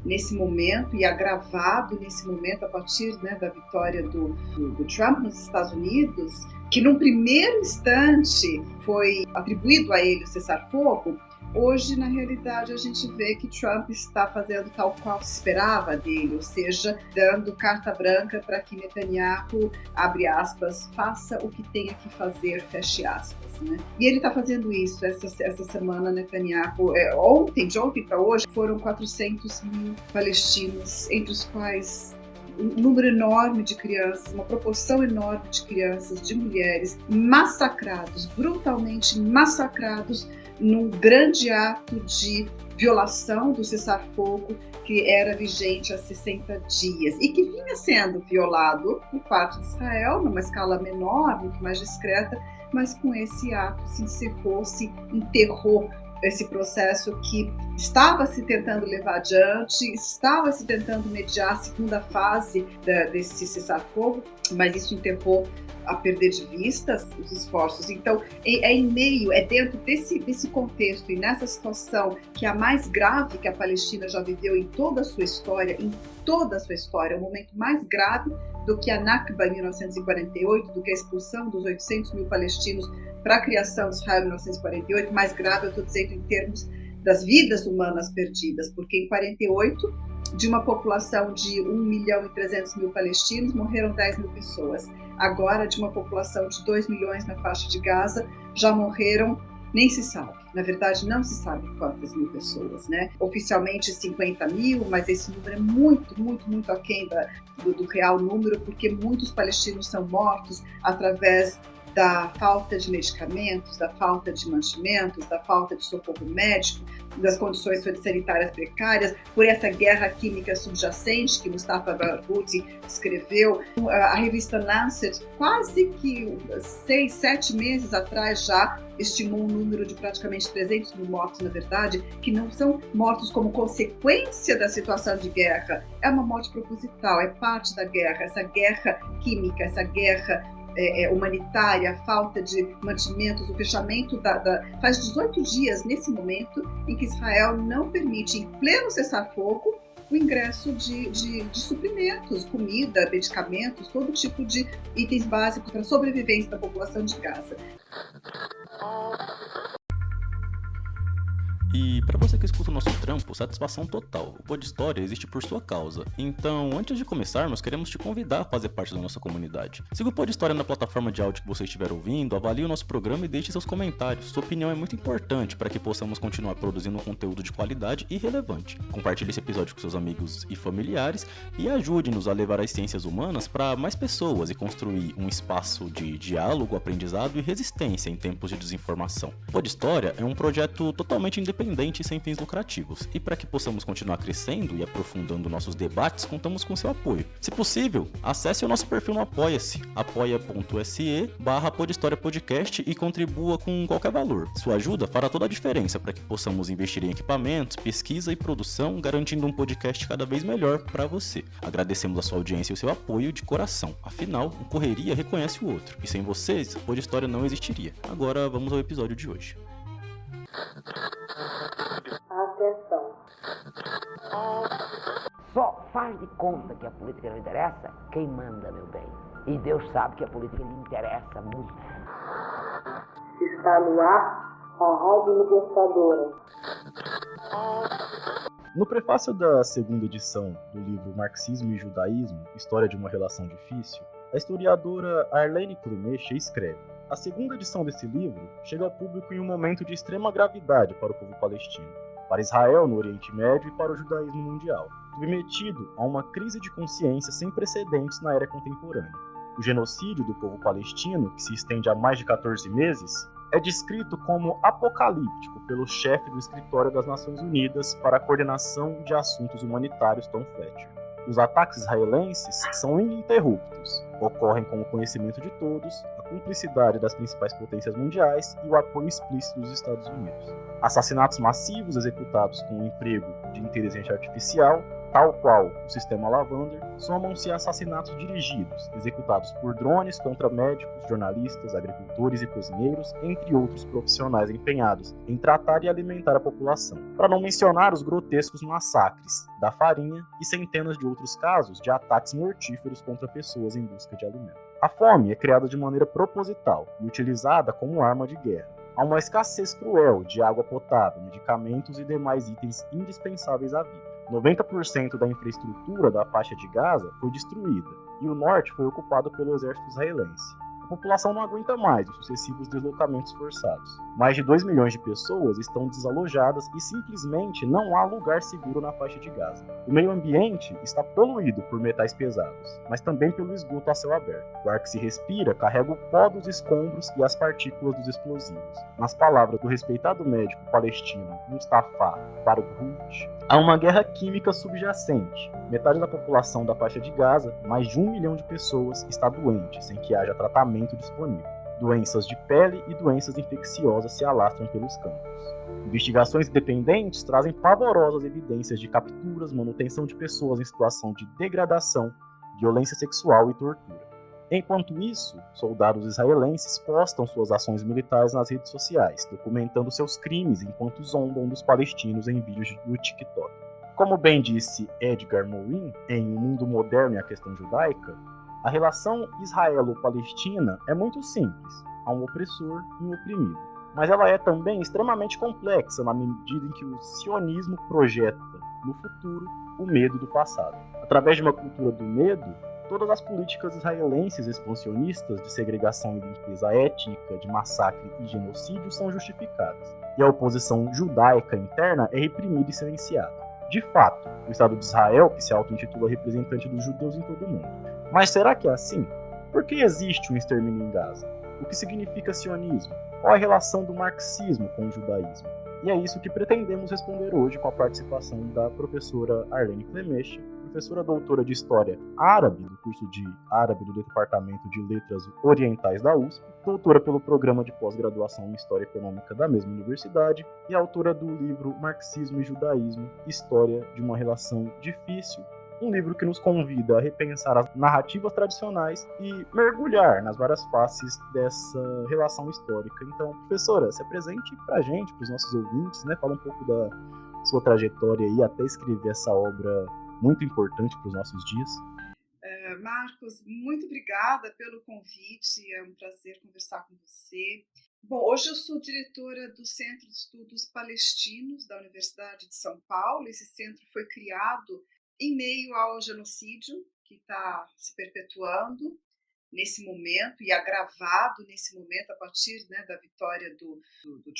nesse momento e agravado nesse momento a partir, né, da vitória do Trump nos Estados Unidos, que num primeiro instante foi atribuído a ele o cessar-fogo. Hoje, na realidade, a gente vê que Trump está fazendo tal qual se esperava dele, ou seja, dando carta branca para que Netanyahu, abre aspas, faça o que tenha que fazer, feche aspas. Né? E ele está fazendo isso essa semana. Netanyahu, de ontem para hoje, foram 400 mil palestinos, entre os quais um número enorme de crianças, uma proporção enorme de crianças, de mulheres, massacrados, brutalmente massacrados, num grande ato de violação do cessar-fogo que era vigente há 60 dias e que vinha sendo violado por parte de Israel, numa escala menor, muito mais discreta, mas com esse ato se encerrou, se enterrou esse processo que estava se tentando levar adiante, estava se tentando mediar a segunda fase desse cessar-fogo, mas isso enterrou a perder de vista os esforços. Então, é dentro desse contexto e nessa situação que é a mais grave que a Palestina já viveu em toda a sua história, o momento mais grave do que a Nakba em 1948, do que a expulsão dos 800 mil palestinos para a criação de Israel em 1948, mais grave, eu estou dizendo, em termos das vidas humanas perdidas, porque em 48, de uma população de 1.300.000 palestinos, morreram 10 mil pessoas. Agora, de uma população de 2 milhões na faixa de Gaza, já morreram, nem se sabe. Na verdade, não se sabe quantas mil pessoas, né? Oficialmente 50 mil, mas esse número é muito, muito, muito aquém do real número, porque muitos palestinos são mortos através da falta de medicamentos, da falta de mantimentos, da falta de socorro médico, das condições sanitárias precárias, por essa guerra química subjacente que Mustafa Barghouti escreveu. A revista Lancet, quase que 6, 7 meses atrás já, estimou um número de praticamente 300 mil mortos, na verdade, que não são mortos como consequência da situação de guerra, é uma morte proposital, é parte da guerra, essa guerra química, essa guerra humanitária, a falta de mantimentos, o fechamento faz 18 dias nesse momento em que Israel não permite, em pleno cessar-fogo, o ingresso de suprimentos, comida, medicamentos, todo tipo de itens básicos para a sobrevivência da população de Gaza. E para você que escuta o nosso trampo, satisfação total. O Pod História existe por sua causa. Então, antes de começarmos, queremos te convidar a fazer parte da nossa comunidade. Siga o Pod História na plataforma de áudio que você estiver ouvindo, avalie o nosso programa e deixe seus comentários. Sua opinião é muito importante para que possamos continuar produzindo conteúdo de qualidade e relevante. Compartilhe esse episódio com seus amigos e familiares e ajude-nos a levar as ciências humanas para mais pessoas e construir um espaço de diálogo, aprendizado e resistência em tempos de desinformação. O Pod História é um projeto totalmente independente e sem fins lucrativos. E para que possamos continuar crescendo e aprofundando nossos debates, contamos com seu apoio. Se possível, acesse o nosso perfil no Apoia-se, apoia.se/podhistoriapodcast e contribua com qualquer valor. Sua ajuda fará toda a diferença para que possamos investir em equipamentos, pesquisa e produção, garantindo um podcast cada vez melhor para você. Agradecemos a sua audiência e o seu apoio de coração. Afinal, um correria reconhece o outro. E sem vocês, o Pod História não existiria. Agora vamos ao episódio de hoje. Atenção. Só faz de conta que a política não interessa quem manda, meu bem. E Deus sabe que a política lhe interessa muito. Está no ar a Rádio Libertadora. No prefácio da segunda edição do livro Marxismo e Judaísmo, História de uma Relação Difícil, a historiadora Arlene Klumecha escreve: a segunda edição desse livro chega ao público em um momento de extrema gravidade para o povo palestino, para Israel no Oriente Médio e para o judaísmo mundial, submetido a uma crise de consciência sem precedentes na era contemporânea. O genocídio do povo palestino, que se estende há mais de 14 meses, é descrito como apocalíptico pelo chefe do Escritório das Nações Unidas para a Coordenação de Assuntos Humanitários, Tom Fletcher. Os ataques israelenses são ininterruptos, ocorrem com o conhecimento de todos, a cumplicidade das principais potências mundiais e o apoio explícito dos Estados Unidos. Assassinatos massivos executados com o emprego de inteligência artificial, tal qual o sistema Lavender, somam-se assassinatos dirigidos, executados por drones contra médicos, jornalistas, agricultores e cozinheiros, entre outros profissionais empenhados em tratar e alimentar a população. Para não mencionar os grotescos massacres da farinha e centenas de outros casos de ataques mortíferos contra pessoas em busca de alimento. A fome é criada de maneira proposital e utilizada como arma de guerra. Há uma escassez cruel de água potável, medicamentos e demais itens indispensáveis à vida. 90% da infraestrutura da faixa de Gaza foi destruída e o norte foi ocupado pelo exército israelense. A população não aguenta mais os sucessivos deslocamentos forçados. Mais de 2 milhões de pessoas estão desalojadas e simplesmente não há lugar seguro na faixa de Gaza. O meio ambiente está poluído por metais pesados, mas também pelo esgoto a céu aberto. O ar que se respira carrega o pó dos escombros e as partículas dos explosivos. Nas palavras do respeitado médico palestino Mustafa Barghouti, há uma guerra química subjacente. Metade da população da faixa de Gaza, mais de 1 milhão de pessoas, está doente, sem que haja tratamento disponível. Doenças de pele e doenças infecciosas se alastram pelos campos. Investigações independentes trazem pavorosas evidências de capturas, manutenção de pessoas em situação de degradação, violência sexual e tortura. Enquanto isso, soldados israelenses postam suas ações militares nas redes sociais, documentando seus crimes enquanto zombam dos palestinos em vídeos do TikTok. Como bem disse Edgar Morin, em O Mundo Moderno e a Questão Judaica, a relação israelo-palestina é muito simples, há um opressor e um oprimido. Mas ela é também extremamente complexa na medida em que o sionismo projeta no futuro o medo do passado. Através de uma cultura do medo, todas as políticas israelenses expansionistas de segregação e limpeza étnica, de massacre e genocídio são justificadas, e a oposição judaica interna é reprimida e silenciada. De fato, o Estado de Israel, que se auto-intitula representante dos judeus em todo o mundo. Mas será que é assim? Por que existe um extermínio em Gaza? O que significa sionismo? Qual a relação do marxismo com o judaísmo? E é isso que pretendemos responder hoje com a participação da professora Arlene Clemecha, professora doutora de História Árabe, do curso de Árabe do Departamento de Letras Orientais da USP, doutora pelo Programa de Pós-Graduação em História Econômica da mesma universidade e autora do livro Marxismo e Judaísmo, História de uma Relação Difícil, um livro que nos convida a repensar as narrativas tradicionais e mergulhar nas várias faces dessa relação histórica. Então, professora, se apresente para a gente, para os nossos ouvintes, né? Fala um pouco da sua trajetória aí até escrever essa obra muito importante para os nossos dias. Marcos, muito obrigada pelo convite, é um prazer conversar com você. Bom, hoje eu sou diretora do Centro de Estudos Palestinos da Universidade de São Paulo. Esse centro foi criado em meio ao genocídio que está se perpetuando nesse momento e agravado nesse momento a partir, né, da vitória do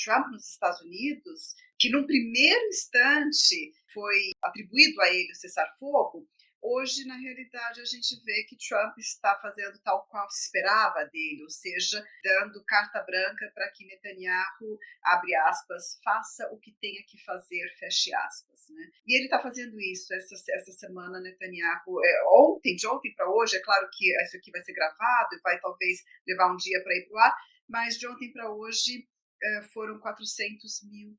Trump nos Estados Unidos, que num primeiro instante foi atribuído a ele o cessar-fogo. Hoje, na realidade, a gente vê que Trump está fazendo tal qual se esperava dele, ou seja, dando carta branca para que Netanyahu, abre aspas, faça o que tenha que fazer, feche aspas. Né? E ele está fazendo isso essa semana, Netanyahu, de ontem para hoje, é claro que isso aqui vai ser gravado e vai talvez levar um dia para ir para o ar, mas de ontem para hoje foram 400 mil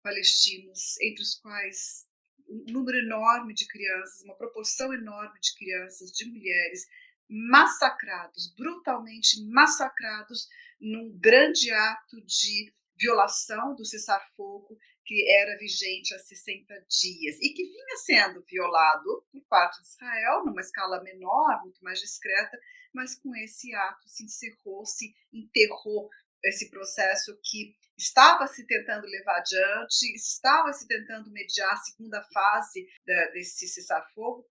palestinos, entre os quais um número enorme de crianças, uma proporção enorme de crianças, de mulheres, massacrados, brutalmente massacrados, num grande ato de violação do cessar-fogo que era vigente há 60 dias e que vinha sendo violado por parte de Israel, numa escala menor, muito mais discreta, mas com esse ato se encerrou, se enterrou esse processo que estava se tentando levar adiante, estava se tentando mediar a segunda fase desse cessar-fogo,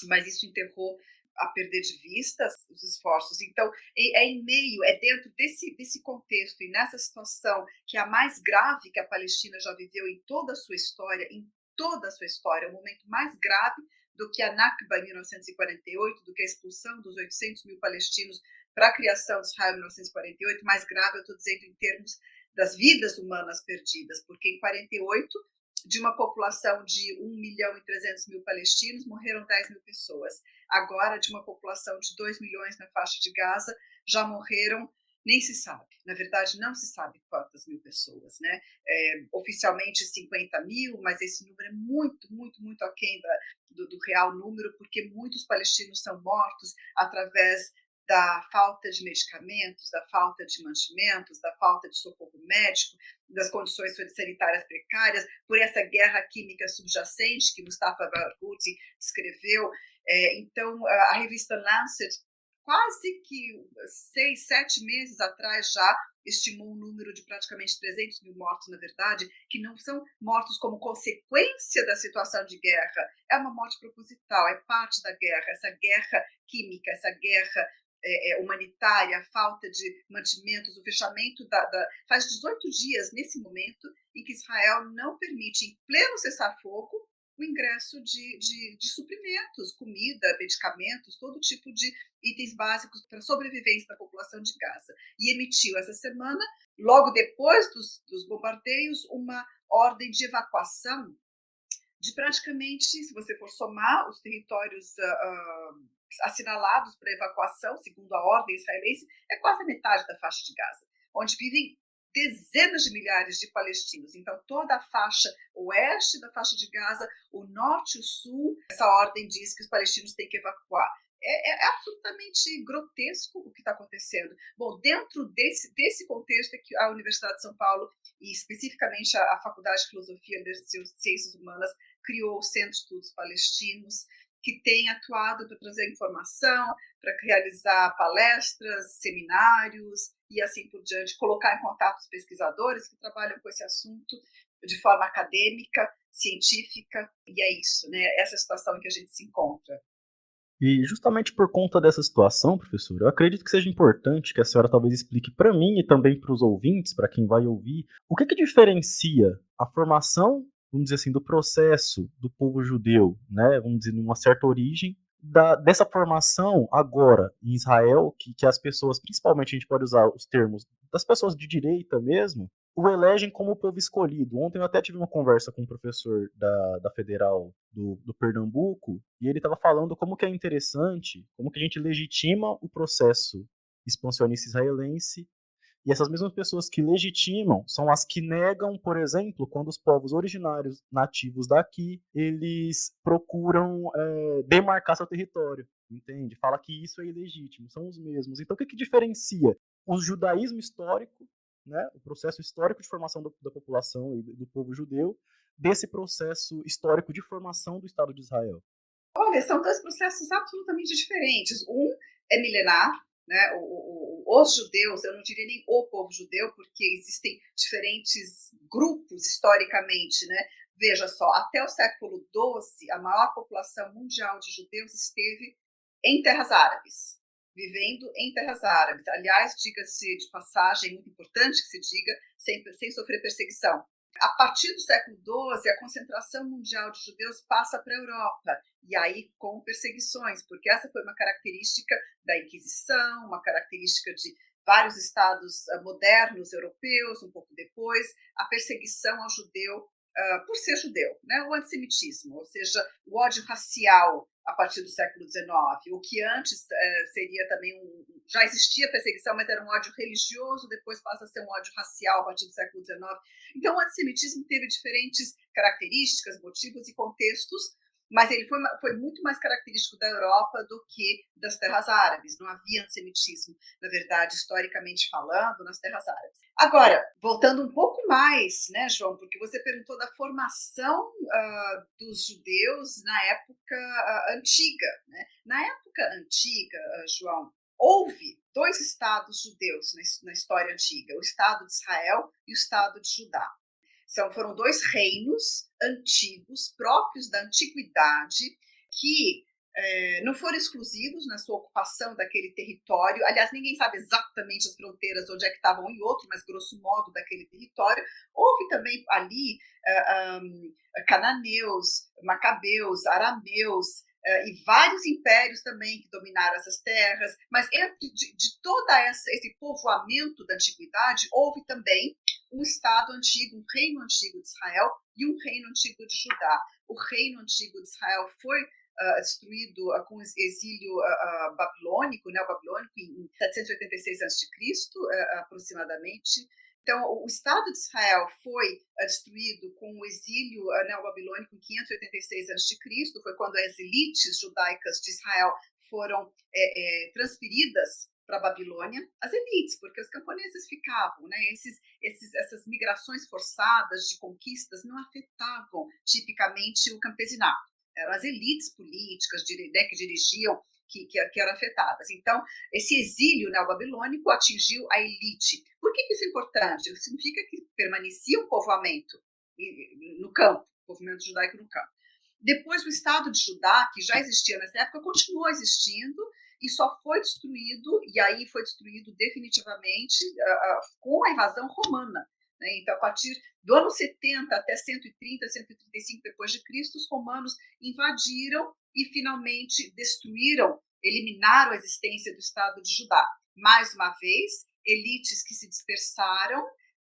mas isso enterrou a perder de vista os esforços. Então, é dentro desse contexto e nessa situação que é a mais grave que a Palestina já viveu em toda a sua história, o momento mais grave do que a Nakba em 1948, do que a expulsão dos 800 mil palestinos para a criação de Israel em 1948, mais grave, eu estou dizendo em termos das vidas humanas perdidas, porque em 48, de uma população de 1.300.000 palestinos, morreram 10 mil pessoas. Agora, de uma população de 2 milhões na faixa de Gaza, já morreram Nem se sabe. Na verdade, não se sabe quantas mil pessoas, né? Oficialmente 50 mil, mas esse número é muito, muito, muito aquém do real número, porque muitos palestinos são mortos através da falta de medicamentos, da falta de mantimentos, da falta de socorro médico, das condições sanitárias precárias, por essa guerra química subjacente que Mustafa Barghouti descreveu. Então, a revista Lancet, quase que 6, 7 meses atrás já, estimou um número de praticamente 300 mil mortos, na verdade, que não são mortos como consequência da situação de guerra, é uma morte proposital, é parte da guerra, essa guerra química, essa guerra humanitária, a falta de mantimentos, o fechamento faz 18 dias, nesse momento, em que Israel não permite, em pleno cessar-fogo, o ingresso de suprimentos, comida, medicamentos, todo tipo de itens básicos para a sobrevivência da população de Gaza. E emitiu essa semana, logo depois dos bombardeios, uma ordem de evacuação de praticamente, se você for somar os territórios assinalados para evacuação, segundo a ordem israelense, é quase a metade da faixa de Gaza, onde vivem dezenas de milhares de palestinos. Então, toda a faixa oeste da faixa de Gaza, o norte e o sul, essa ordem diz que os palestinos têm que evacuar. É absolutamente grotesco o que está acontecendo. Bom, dentro desse contexto é que a Universidade de São Paulo, e especificamente a Faculdade de Filosofia e Ciências Humanas, criou o Centro de Estudos Palestinos, que tem atuado para trazer informação, para realizar palestras, seminários e assim por diante, colocar em contato os pesquisadores que trabalham com esse assunto de forma acadêmica, científica, e é isso, né? Essa situação em que a gente se encontra. E justamente por conta dessa situação, professor, eu acredito que seja importante que a senhora talvez explique para mim e também para os ouvintes, para quem vai ouvir, o que diferencia a formação, vamos dizer assim, do processo do povo judeu, né, vamos dizer, numa certa origem, dessa formação agora em Israel, que as pessoas, principalmente a gente pode usar os termos das pessoas de direita mesmo, o elegem como o povo escolhido. Ontem eu até tive uma conversa com um professor da Federal do Pernambuco, e ele estava falando como que é interessante, como que a gente legitima o processo expansionista israelense, e essas mesmas pessoas que legitimam são as que negam, por exemplo, quando os povos originários nativos daqui, eles procuram demarcar seu território, entende? Fala que isso é ilegítimo, são os mesmos. Então o que diferencia o judaísmo histórico, né, o processo histórico de formação da população e do povo judeu, desse processo histórico de formação do Estado de Israel? Olha, são dois processos absolutamente diferentes. Um é milenar, né? Os judeus, eu não diria nem o povo judeu, porque existem diferentes grupos historicamente, né? Veja só, até o século XII, a maior população mundial de judeus esteve em terras árabes, vivendo em terras árabes. Aliás, diga-se de passagem, muito importante que se diga, sem sofrer perseguição. A partir do século XII, a concentração mundial de judeus passa para a Europa, e aí com perseguições, porque essa foi uma característica da Inquisição, uma característica de vários estados modernos europeus, um pouco depois, a perseguição ao judeu por ser judeu, né? O antissemitismo, ou seja, o ódio racial a partir do século XIX, o que antes seria também já existia perseguição, mas era um ódio religioso, depois passa a ser um ódio racial a partir do século XIX. Então, o antissemitismo teve diferentes características, motivos e contextos, mas ele foi muito mais característico da Europa do que das terras árabes. Não havia antissemitismo, na verdade, historicamente falando, nas terras árabes. Agora, voltando um pouco mais, né, João, porque você perguntou da formação dos judeus na época antiga. Né? Na época antiga, João, houve dois estados judeus na história antiga, o Estado de Israel e o Estado de Judá. Foram dois reinos antigos, próprios da antiguidade, que não foram exclusivos na sua ocupação daquele território. Aliás, ninguém sabe exatamente as fronteiras, onde é que estavam um e outro, mas grosso modo daquele território. Houve também ali cananeus, macabeus, arameus, e vários impérios também que dominaram essas terras, mas de todo esse povoamento da antiguidade, houve também um Estado antigo, um reino antigo de Israel e um reino antigo de Judá. O reino antigo de Israel foi destruído com exílio babilônico, neobabilônico, em 786 a.C., aproximadamente. Então, o Estado de Israel foi destruído com o exílio neobabilônico em 586 a.C., foi quando as elites judaicas de Israel foram transferidas para a Babilônia, as elites, porque os camponeses ficavam, né? Essas migrações forçadas de conquistas não afetavam tipicamente o campesinato. Eram as elites políticas que dirigiam, que eram afetadas. Então, esse exílio neobabilônico atingiu a elite. Por que isso é importante? Isso significa que permanecia um povoamento no campo, povoamento judaico no campo. Depois, o Estado de Judá, que já existia nessa época, continuou existindo e só foi destruído, e aí foi destruído definitivamente com a invasão romana. Né? Então, a partir do ano 70 até 130, 135 depois de Cristo, os romanos invadiram e finalmente destruíram, eliminaram a existência do Estado de Judá. Mais uma vez, elites que se dispersaram,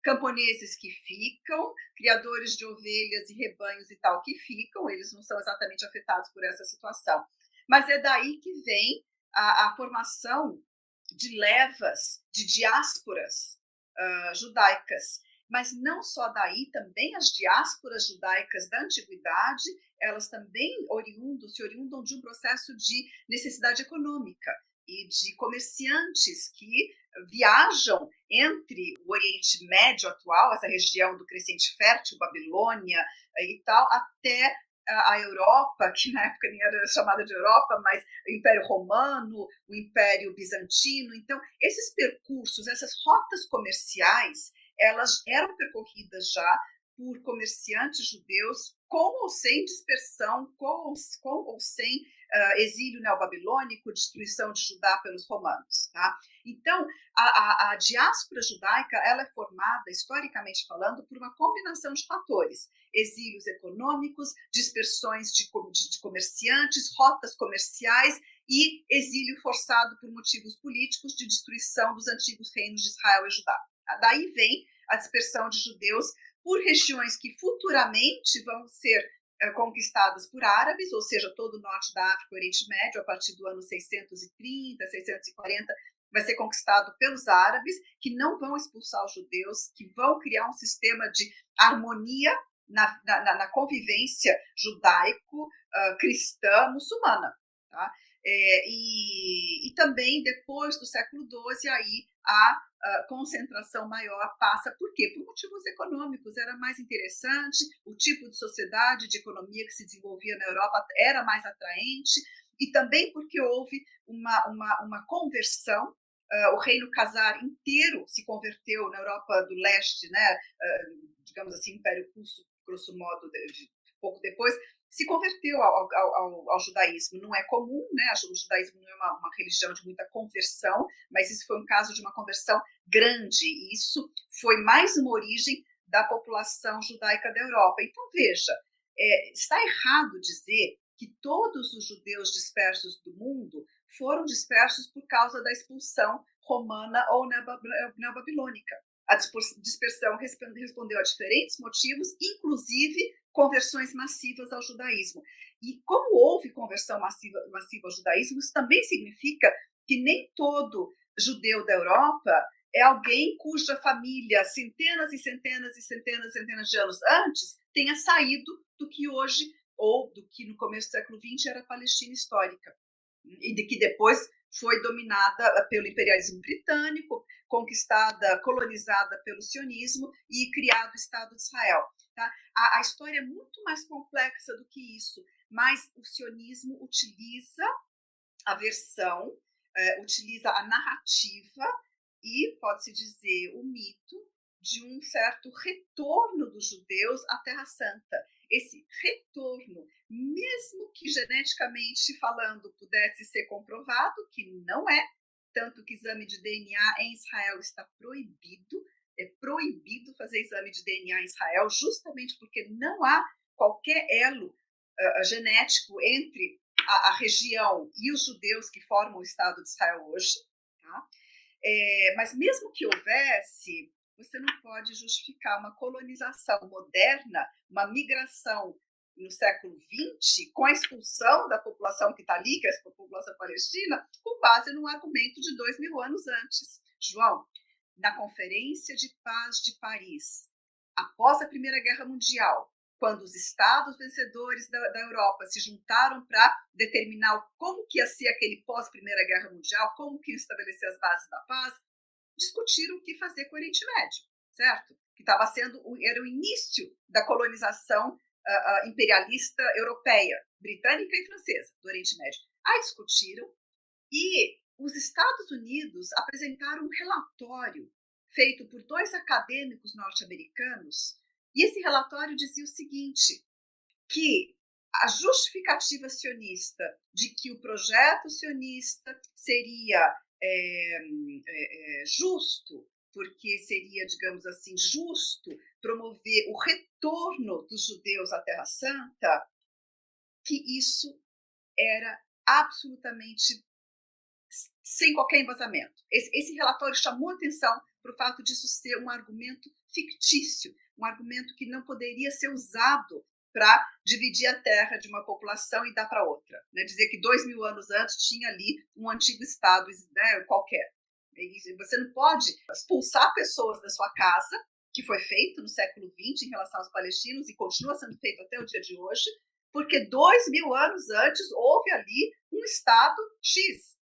camponeses que ficam, criadores de ovelhas e rebanhos e tal que ficam, eles não são exatamente afetados por essa situação. Mas é daí que vem a formação de levas, de diásporas judaicas. Mas não só daí, também as diásporas judaicas da antiguidade, elas também se oriundam de um processo de necessidade econômica e de comerciantes que viajam entre o Oriente Médio atual, essa região do Crescente Fértil, Babilônia e tal, até a Europa, que na época nem era chamada de Europa, mas o Império Romano, o Império Bizantino. Então, esses percursos, essas rotas comerciais, elas eram percorridas já por comerciantes judeus, com ou sem dispersão, com ou sem exílio neobabilônico, destruição de Judá pelos romanos. Tá? Então, a diáspora judaica ela é formada, historicamente falando, por uma combinação de fatores: exílios econômicos, dispersões de comerciantes, rotas comerciais e exílio forçado por motivos políticos de destruição dos antigos reinos de Israel e Judá. Daí vem a dispersão de judeus por regiões que futuramente vão ser conquistadas por árabes, ou seja, todo o norte da África, o Oriente Médio, a partir do ano 630, 640, vai ser conquistado pelos árabes, que não vão expulsar os judeus, que vão criar um sistema de harmonia na convivência judaico-cristã muçulmana. Tá? E também, depois do século XII, aí a concentração maior passa. Por quê? Por motivos econômicos. Era mais interessante, o tipo de sociedade, de economia que se desenvolvia na Europa era mais atraente, e também porque houve uma conversão. O reino Khazar inteiro se converteu na Europa do Leste, né? Digamos assim, Império Russo, grosso modo, pouco depois, se converteu ao judaísmo. Não é comum, né? O judaísmo não é uma religião de muita conversão, mas isso foi um caso de uma conversão grande, e isso foi mais uma origem da população judaica da Europa. Então, veja, está errado dizer que todos os judeus dispersos do mundo foram dispersos por causa da expulsão romana ou neobabilônica. A dispersão respondeu a diferentes motivos, inclusive conversões massivas ao judaísmo. E como houve conversão massiva ao judaísmo, isso também significa que nem todo judeu da Europa é alguém cuja família, centenas e centenas e centenas e centenas de anos antes, tenha saído do que hoje, ou do que no começo do século XX era a Palestina histórica, e de que depois foi dominada pelo imperialismo britânico, conquistada, colonizada pelo sionismo e criado o Estado de Israel. Tá? A história é muito mais complexa do que isso, mas o sionismo utiliza a versão, utiliza a narrativa e, pode-se dizer, o mito de um certo retorno dos judeus à Terra Santa. Esse retorno, mesmo que geneticamente falando pudesse ser comprovado, que não é, tanto que exame de DNA em Israel está proibido, é proibido fazer exame de DNA em Israel, justamente porque não há qualquer elo genético entre a região e os judeus que formam o Estado de Israel hoje. Tá? Mas mesmo que houvesse, você não pode justificar uma colonização moderna, uma migração no século XX, com a expulsão da população que está ali, que é a população palestina, com base num argumento de 2000 anos antes. João, na Conferência de Paz de Paris, após a Primeira Guerra Mundial, quando os estados vencedores da Europa se juntaram para determinar como que ia ser aquele pós-Primeira Guerra Mundial, como que ia estabelecer as bases da paz, discutiram o que fazer com o Oriente Médio, certo? Que era o início da colonização imperialista europeia, britânica e francesa, do Oriente Médio. Aí discutiram e os Estados Unidos apresentaram um relatório feito por 2 acadêmicos norte-americanos, e esse relatório dizia o seguinte, que a justificativa sionista de que o projeto sionista seria justo, porque seria, digamos assim, justo promover o retorno dos judeus à Terra Santa, que isso era absolutamente sem qualquer embasamento. Esse relatório chamou atenção para o fato disso ser um argumento fictício, um argumento que não poderia ser usado para dividir a terra de uma população e dar para outra. Né? Dizer que 2000 anos antes tinha ali um antigo estado, né, qualquer. E você não pode expulsar pessoas da sua casa, que foi feito no século XX em relação aos palestinos e continua sendo feito até o dia de hoje, porque 2000 anos antes houve ali um estado X.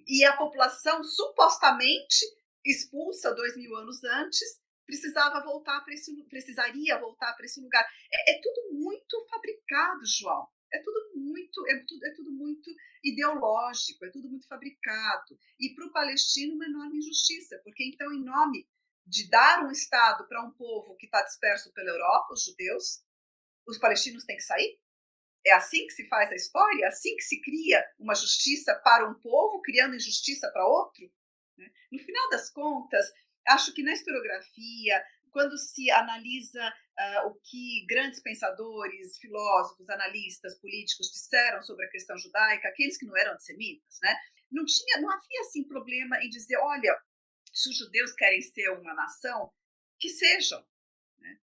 E a população supostamente expulsa 2000 anos antes precisaria voltar para esse lugar. É tudo muito fabricado, João. É tudo muito ideológico, é tudo muito fabricado. E para o palestino uma enorme injustiça, porque então, em nome de dar um Estado para um povo que está disperso pela Europa, os judeus, os palestinos têm que sair? É assim que se faz a história? É assim que se cria uma justiça para um povo, criando injustiça para outro? No final das contas, acho que na historiografia, quando se analisa o que grandes pensadores, filósofos, analistas, políticos disseram sobre a questão judaica, aqueles que não eram antissemitas, né? Não havia assim problema em dizer, olha, se os judeus querem ser uma nação, que sejam. Né?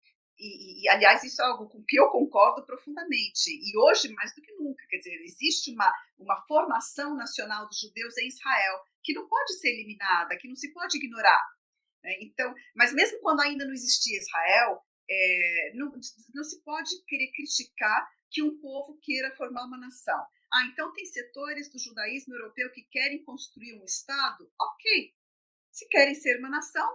Aliás, isso é algo com que eu concordo profundamente. E hoje, mais do que nunca, quer dizer, existe uma formação nacional dos judeus em Israel que não pode ser eliminada, que não se pode ignorar. Né? Então, mas mesmo quando ainda não existia Israel, não se pode querer criticar que um povo queira formar uma nação. Então tem setores do judaísmo europeu que querem construir um Estado? Ok. Se querem ser uma nação,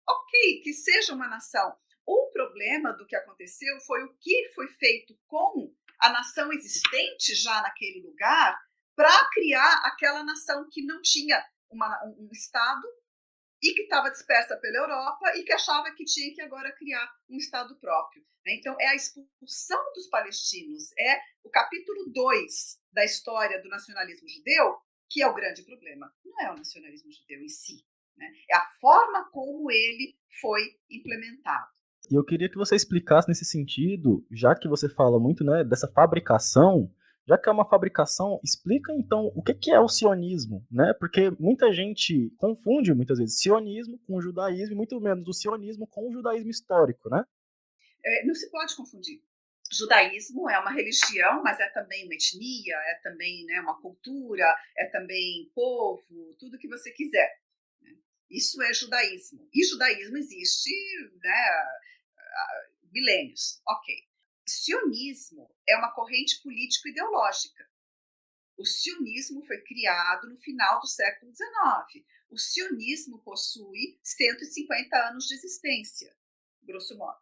ok, que seja uma nação. O problema do que aconteceu foi o que foi feito com a nação existente já naquele lugar para criar aquela nação que não tinha um Estado e que estava dispersa pela Europa e que achava que tinha que agora criar um Estado próprio. Então, é a expulsão dos palestinos, é o capítulo 2 da história do nacionalismo judeu que é o grande problema. Não é o nacionalismo judeu em si, né? É a forma como ele foi implementado. E eu queria que você explicasse nesse sentido, já que você fala muito, né, dessa fabricação, já que é uma fabricação, explica então o que é o sionismo, né? Porque muita gente confunde muitas vezes sionismo com o judaísmo, e muito menos o sionismo com o judaísmo histórico, né? Não se pode confundir. Judaísmo é uma religião, mas é também uma etnia, é também, né, uma cultura, é também povo, tudo que você quiser. Isso é judaísmo. E judaísmo existe, né, há milênios. Ok. Sionismo é uma corrente político-ideológica. O sionismo foi criado no final do século XIX. O sionismo possui 150 anos de existência, grosso modo.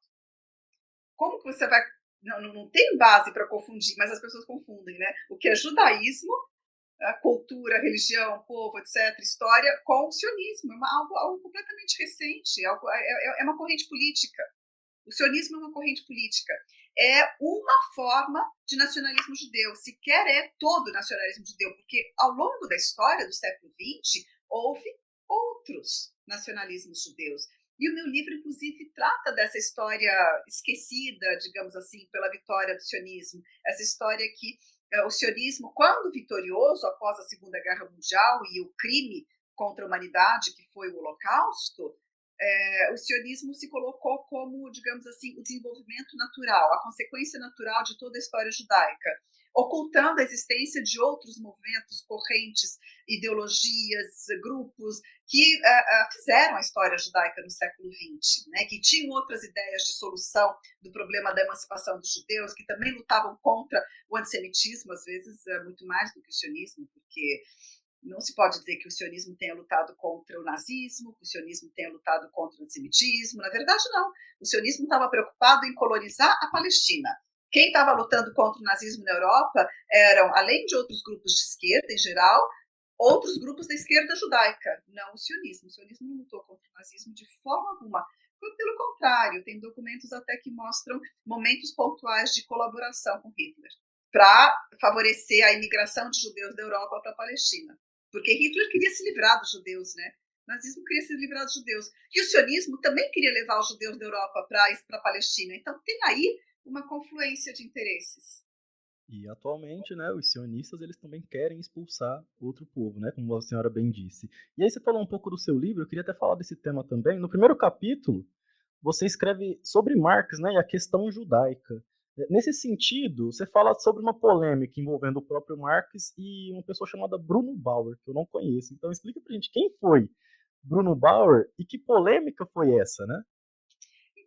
Como que você vai... Não tem base para confundir, mas as pessoas confundem, né? O que é judaísmo, a cultura, religião, povo, etc., história, com o sionismo. É algo completamente recente, é uma corrente política. O sionismo é uma corrente política. É uma forma de nacionalismo judeu. Sequer é todo nacionalismo judeu, porque ao longo da história do século XX, houve outros nacionalismos judeus. E o meu livro, inclusive, trata dessa história esquecida, digamos assim, pela vitória do sionismo. Essa história que o sionismo, quando vitorioso após a Segunda Guerra Mundial e o crime contra a humanidade, que foi o Holocausto, o sionismo se colocou como, digamos assim, o desenvolvimento natural, a consequência natural de toda a história judaica, ocultando a existência de outros movimentos, correntes, ideologias, grupos que fizeram a história judaica no século XX, né, que tinham outras ideias de solução do problema da emancipação dos judeus, que também lutavam contra o antissemitismo, às vezes muito mais do que o sionismo, porque não se pode dizer que o sionismo tenha lutado contra o nazismo, que o sionismo tenha lutado contra o antissemitismo. Na verdade, não. O sionismo estava preocupado em colonizar a Palestina. Quem estava lutando contra o nazismo na Europa eram, além de outros grupos de esquerda em geral, outros grupos da esquerda judaica, não o sionismo. O sionismo não lutou contra o nazismo de forma alguma. Pelo contrário, tem documentos até que mostram momentos pontuais de colaboração com Hitler para favorecer a imigração de judeus da Europa para a Palestina. Porque Hitler queria se livrar dos judeus, né? O nazismo queria se livrar dos judeus. E o sionismo também queria levar os judeus da Europa para a Palestina. Então tem aí uma confluência de interesses. E atualmente, né, os sionistas eles também querem expulsar outro povo, né, como a senhora bem disse. E aí você falou um pouco do seu livro, eu queria até falar desse tema também. No primeiro capítulo, você escreve sobre Marx, né, e a questão judaica. Nesse sentido, você fala sobre uma polêmica envolvendo o próprio Marx e uma pessoa chamada Bruno Bauer, que eu não conheço. Então explica pra gente quem foi Bruno Bauer e que polêmica foi essa, né?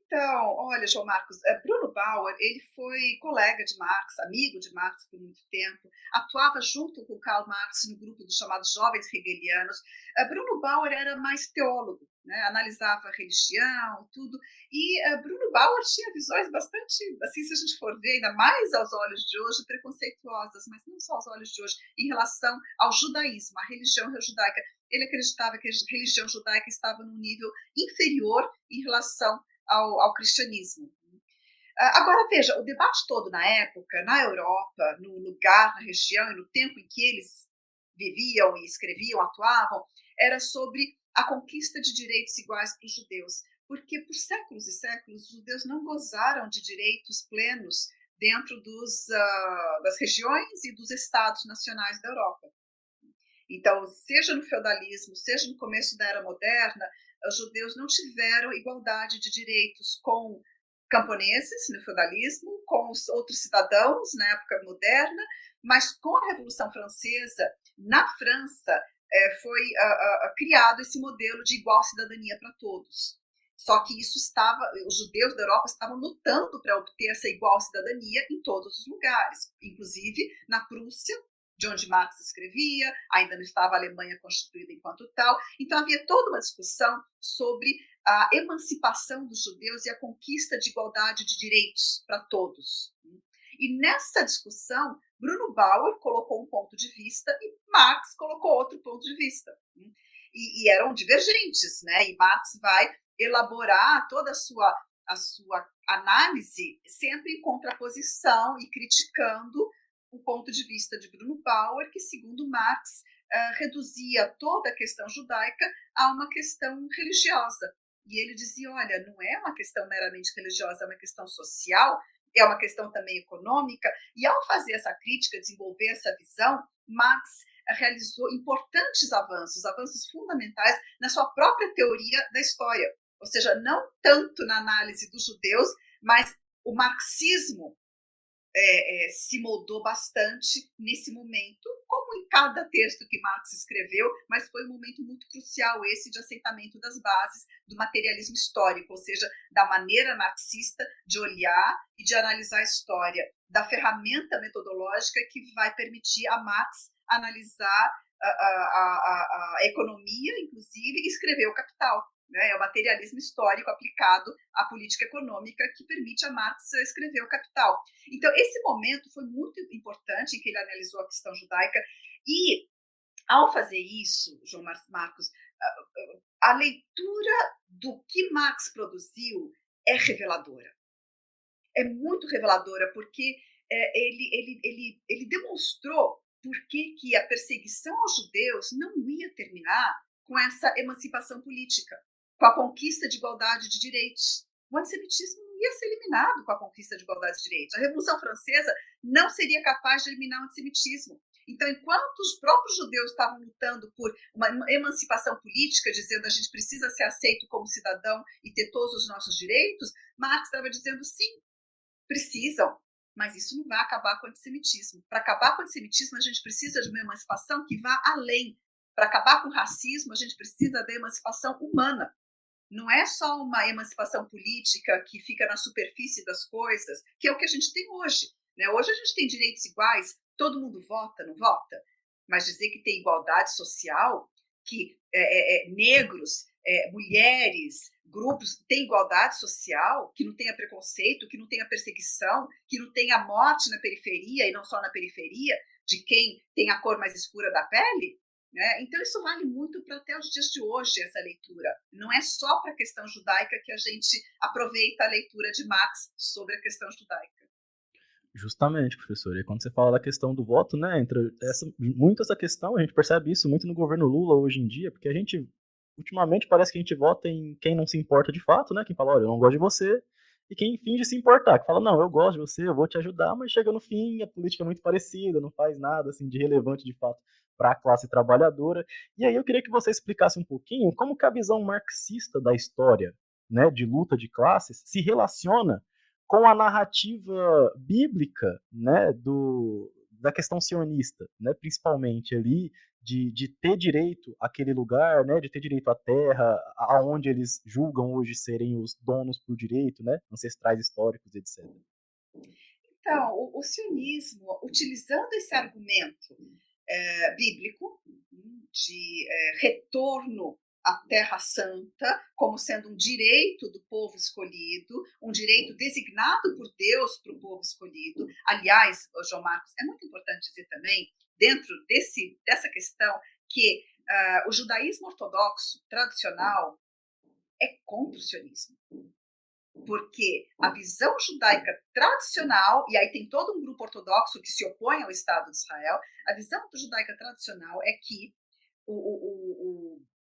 Então, olha, João Marcos, Bruno Bauer, ele foi colega de Marx, amigo de Marx por muito tempo, atuava junto com Karl Marx no grupo dos chamados Jovens Hegelianos. Bruno Bauer era mais teólogo, né? Analisava a religião, tudo, e Bruno Bauer tinha visões bastante, assim, se a gente for ver, ainda mais aos olhos de hoje, preconceituosas, mas não só aos olhos de hoje, em relação ao judaísmo, à religião judaica. Ele acreditava que a religião judaica estava num nível inferior em relação ao cristianismo. Agora, veja, o debate todo na época, na Europa, no lugar, na região e no tempo em que eles viviam e escreviam, atuavam, era sobre a conquista de direitos iguais para os judeus. Porque por séculos e séculos, os judeus não gozaram de direitos plenos dentro das regiões e dos estados nacionais da Europa. Então, seja no feudalismo, seja no começo da Era Moderna, os judeus não tiveram igualdade de direitos com camponeses no feudalismo, com os outros cidadãos na época moderna, mas com a Revolução Francesa, na França, foi criado esse modelo de igual cidadania para todos. Só que os judeus da Europa estavam lutando para obter essa igual cidadania em todos os lugares, inclusive na Prússia, de onde Marx escrevia, ainda não estava a Alemanha constituída enquanto tal. Então havia toda uma discussão sobre a emancipação dos judeus e a conquista de igualdade de direitos para todos. E nessa discussão, Bruno Bauer colocou um ponto de vista e Marx colocou outro ponto de vista. E eram divergentes, né? E Marx vai elaborar toda a sua análise sempre em contraposição e criticando o ponto de vista de Bruno Bauer, que, segundo Marx, reduzia toda a questão judaica a uma questão religiosa. E ele dizia, olha, não é uma questão meramente religiosa, é uma questão social, é uma questão também econômica. E ao fazer essa crítica, desenvolver essa visão, Marx realizou importantes avanços fundamentais na sua própria teoria da história. Ou seja, não tanto na análise dos judeus, mas o marxismo se moldou bastante nesse momento, como em cada texto que Marx escreveu, mas foi um momento muito crucial esse de assentamento das bases do materialismo histórico, ou seja, da maneira marxista de olhar e de analisar a história, da ferramenta metodológica que vai permitir a Marx analisar a economia, inclusive, e escrever o Capital. É o materialismo histórico aplicado à política econômica que permite a Marx escrever o Capital. Então, esse momento foi muito importante em que ele analisou a questão judaica e, ao fazer isso, João Marcos, a leitura do que Marx produziu é reveladora. É muito reveladora porque ele demonstrou por que a perseguição aos judeus não ia terminar com essa emancipação política, com a conquista de igualdade de direitos. O antissemitismo não ia ser eliminado com a conquista de igualdade de direitos. A Revolução Francesa não seria capaz de eliminar o antissemitismo. Então, enquanto os próprios judeus estavam lutando por uma emancipação política, dizendo a gente precisa ser aceito como cidadão e ter todos os nossos direitos, Marx estava dizendo sim, precisam, mas isso não vai acabar com o antissemitismo. Para acabar com o antissemitismo, a gente precisa de uma emancipação que vá além. Para acabar com o racismo, a gente precisa da emancipação humana. Não é só uma emancipação política que fica na superfície das coisas, que é o que a gente tem hoje. Né? Hoje a gente tem direitos iguais, todo mundo vota, não vota? Mas dizer que tem igualdade social, que negros, mulheres, grupos têm igualdade social, que não tenha preconceito, que não tenha perseguição, que não tenha morte na periferia, e não só na periferia, de quem tem a cor mais escura da pele, né? Então isso vale muito para até os dias de hoje, essa leitura. Não é só para a questão judaica que a gente aproveita a leitura de Marx sobre a questão judaica. Justamente, professor. E quando você fala da questão do voto, né, entra muito essa questão, a gente percebe isso muito no governo Lula hoje em dia, porque a gente, ultimamente, parece que a gente vota em quem não se importa de fato, né, quem fala, olha, eu não gosto de você, e quem finge se importar, que fala, não, eu gosto de você, eu vou te ajudar, mas chega no fim, a política é muito parecida, não faz nada, assim, de relevante, de fato, para a classe trabalhadora. E aí eu queria que você explicasse um pouquinho como que a visão marxista da história, né, de luta de classes, se relaciona com a narrativa bíblica, né, da questão sionista, né, principalmente ali, de ter direito àquele lugar, né, de ter direito à terra, aonde eles julgam hoje serem os donos por direito, né, ancestrais históricos, etc. Então, o sionismo, utilizando esse argumento bíblico de retorno à Terra Santa como sendo um direito do povo escolhido, um direito designado por Deus para o povo escolhido. Aliás, João Marcos, é muito importante dizer também, dentro dessa questão, que o judaísmo ortodoxo tradicional é contra o sionismo. Porque a visão judaica tradicional, e aí tem todo um grupo ortodoxo que se opõe ao Estado de Israel, a visão judaica tradicional é que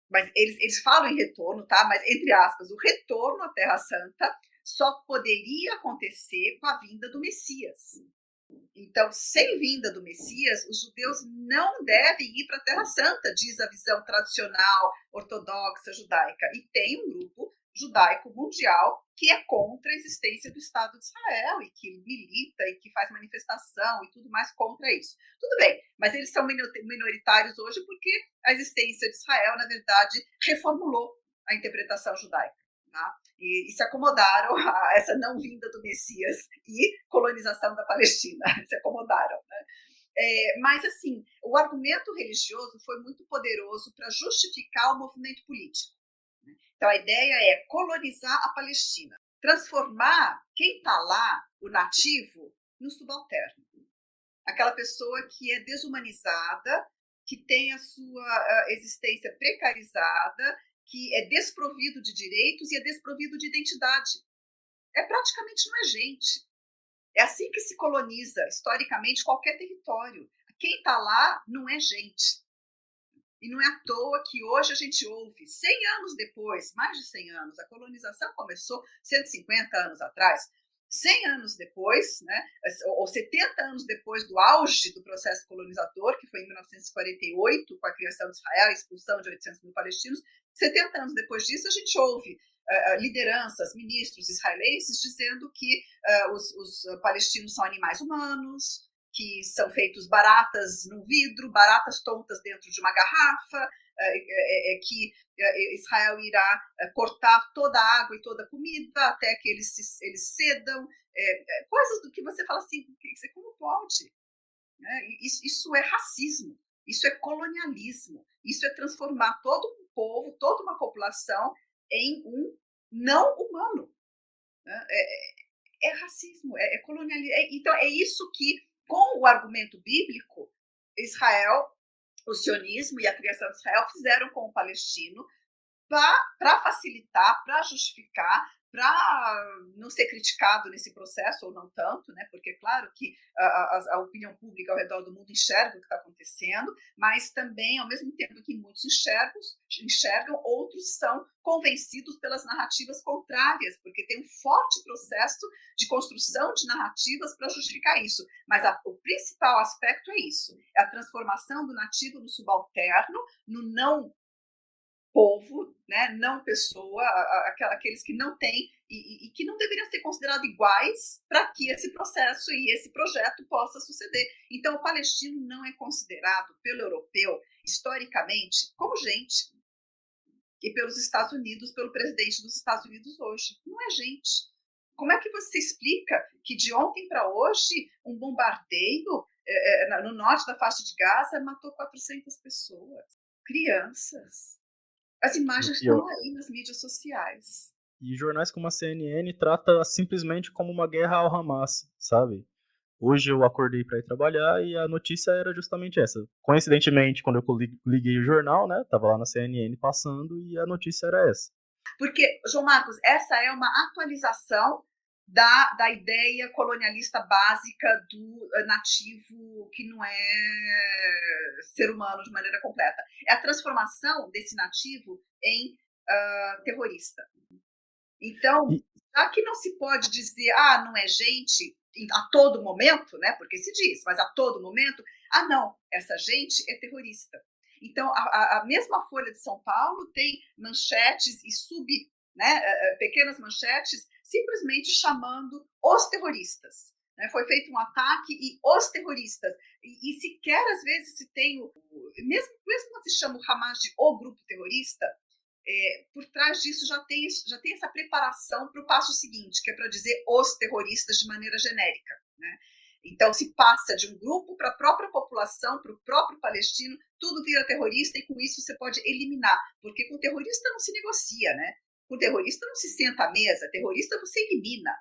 mas eles falam em retorno, tá? Mas, entre aspas, o retorno à Terra Santa só poderia acontecer com a vinda do Messias. Então, sem vinda do Messias, os judeus não devem ir para a Terra Santa, diz a visão tradicional, ortodoxa, judaica. E tem um grupo judaico mundial que é contra a existência do Estado de Israel e que milita e que faz manifestação e tudo mais contra isso. Tudo bem, mas eles são minoritários hoje porque a existência de Israel, na verdade, reformulou a interpretação judaica. Tá? E se acomodaram a essa não vinda do Messias e colonização da Palestina. Se acomodaram. Né? Mas, assim, o argumento religioso foi muito poderoso para justificar o movimento político. Então, a ideia é colonizar a Palestina, transformar quem está lá, o nativo, no subalterno. Aquela pessoa que é desumanizada, que tem a sua existência precarizada, que é desprovido de direitos e é desprovido de identidade. Praticamente não é gente. É assim que se coloniza, historicamente, qualquer território. Quem está lá não é gente. E não é à toa que hoje a gente ouve, 100 anos depois, mais de 100 anos, a colonização começou 150 anos atrás, 100 anos depois, né, ou 70 anos depois do auge do processo colonizador, que foi em 1948, com a criação de Israel, a expulsão de 800 mil palestinos, 70 anos depois disso a gente ouve lideranças, ministros israelenses dizendo que os palestinos são animais humanos, que são feitos baratas num vidro, baratas tontas dentro de uma garrafa, que Israel irá cortar toda a água e toda a comida até que eles cedam, coisas do que você fala assim, como pode? Isso é racismo, isso é colonialismo, isso é transformar todo um povo, toda uma população em um não humano. É racismo, é colonialismo. Então, é isso que, com o argumento bíblico, Israel, o sionismo e a criação de Israel fizeram com o palestino para facilitar, para justificar, para não ser criticado nesse processo, ou não tanto, né? Porque é claro que a opinião pública ao redor do mundo enxerga o que está acontecendo, mas também, ao mesmo tempo que muitos enxergam, outros são convencidos pelas narrativas contrárias, porque tem um forte processo de construção de narrativas para justificar isso. Mas o principal aspecto é isso, é a transformação do nativo no subalterno, no não povo, né, não pessoa, aqueles que não têm e que não deveriam ser considerados iguais para que esse processo e esse projeto possa suceder. Então, o palestino não é considerado pelo europeu, historicamente, como gente, e pelos Estados Unidos, pelo presidente dos Estados Unidos hoje. Não é gente. Como é que você explica que de ontem para hoje um bombardeio no norte da faixa de Gaza matou 400 pessoas, crianças? As imagens estão aí nas mídias sociais. E jornais como a CNN trata simplesmente como uma guerra ao Hamas, sabe? Hoje eu acordei para ir trabalhar e a notícia era justamente essa. Coincidentemente, quando eu liguei o jornal, né, tava lá na CNN passando e a notícia era essa. Porque, João Marcos, essa é uma atualização da ideia colonialista básica do nativo que não é ser humano de maneira completa. É a transformação desse nativo em terrorista. Então, já que não se pode dizer, não é gente a todo momento, né? Porque se diz, mas a todo momento, não, essa gente é terrorista. Então, a mesma Folha de São Paulo tem manchetes e pequenas manchetes, simplesmente chamando os terroristas. Né? Foi feito um ataque e os terroristas. E sequer, às vezes, se tem, mesmo quando se chama o Hamas de o grupo terrorista, por trás disso já tem essa preparação para o passo seguinte, que é para dizer os terroristas de maneira genérica. Né? Então, se passa de um grupo para a própria população, para o próprio palestino, tudo vira terrorista e com isso você pode eliminar, porque com terrorista não se negocia, né? Com terrorista não se senta à mesa, terrorista você elimina.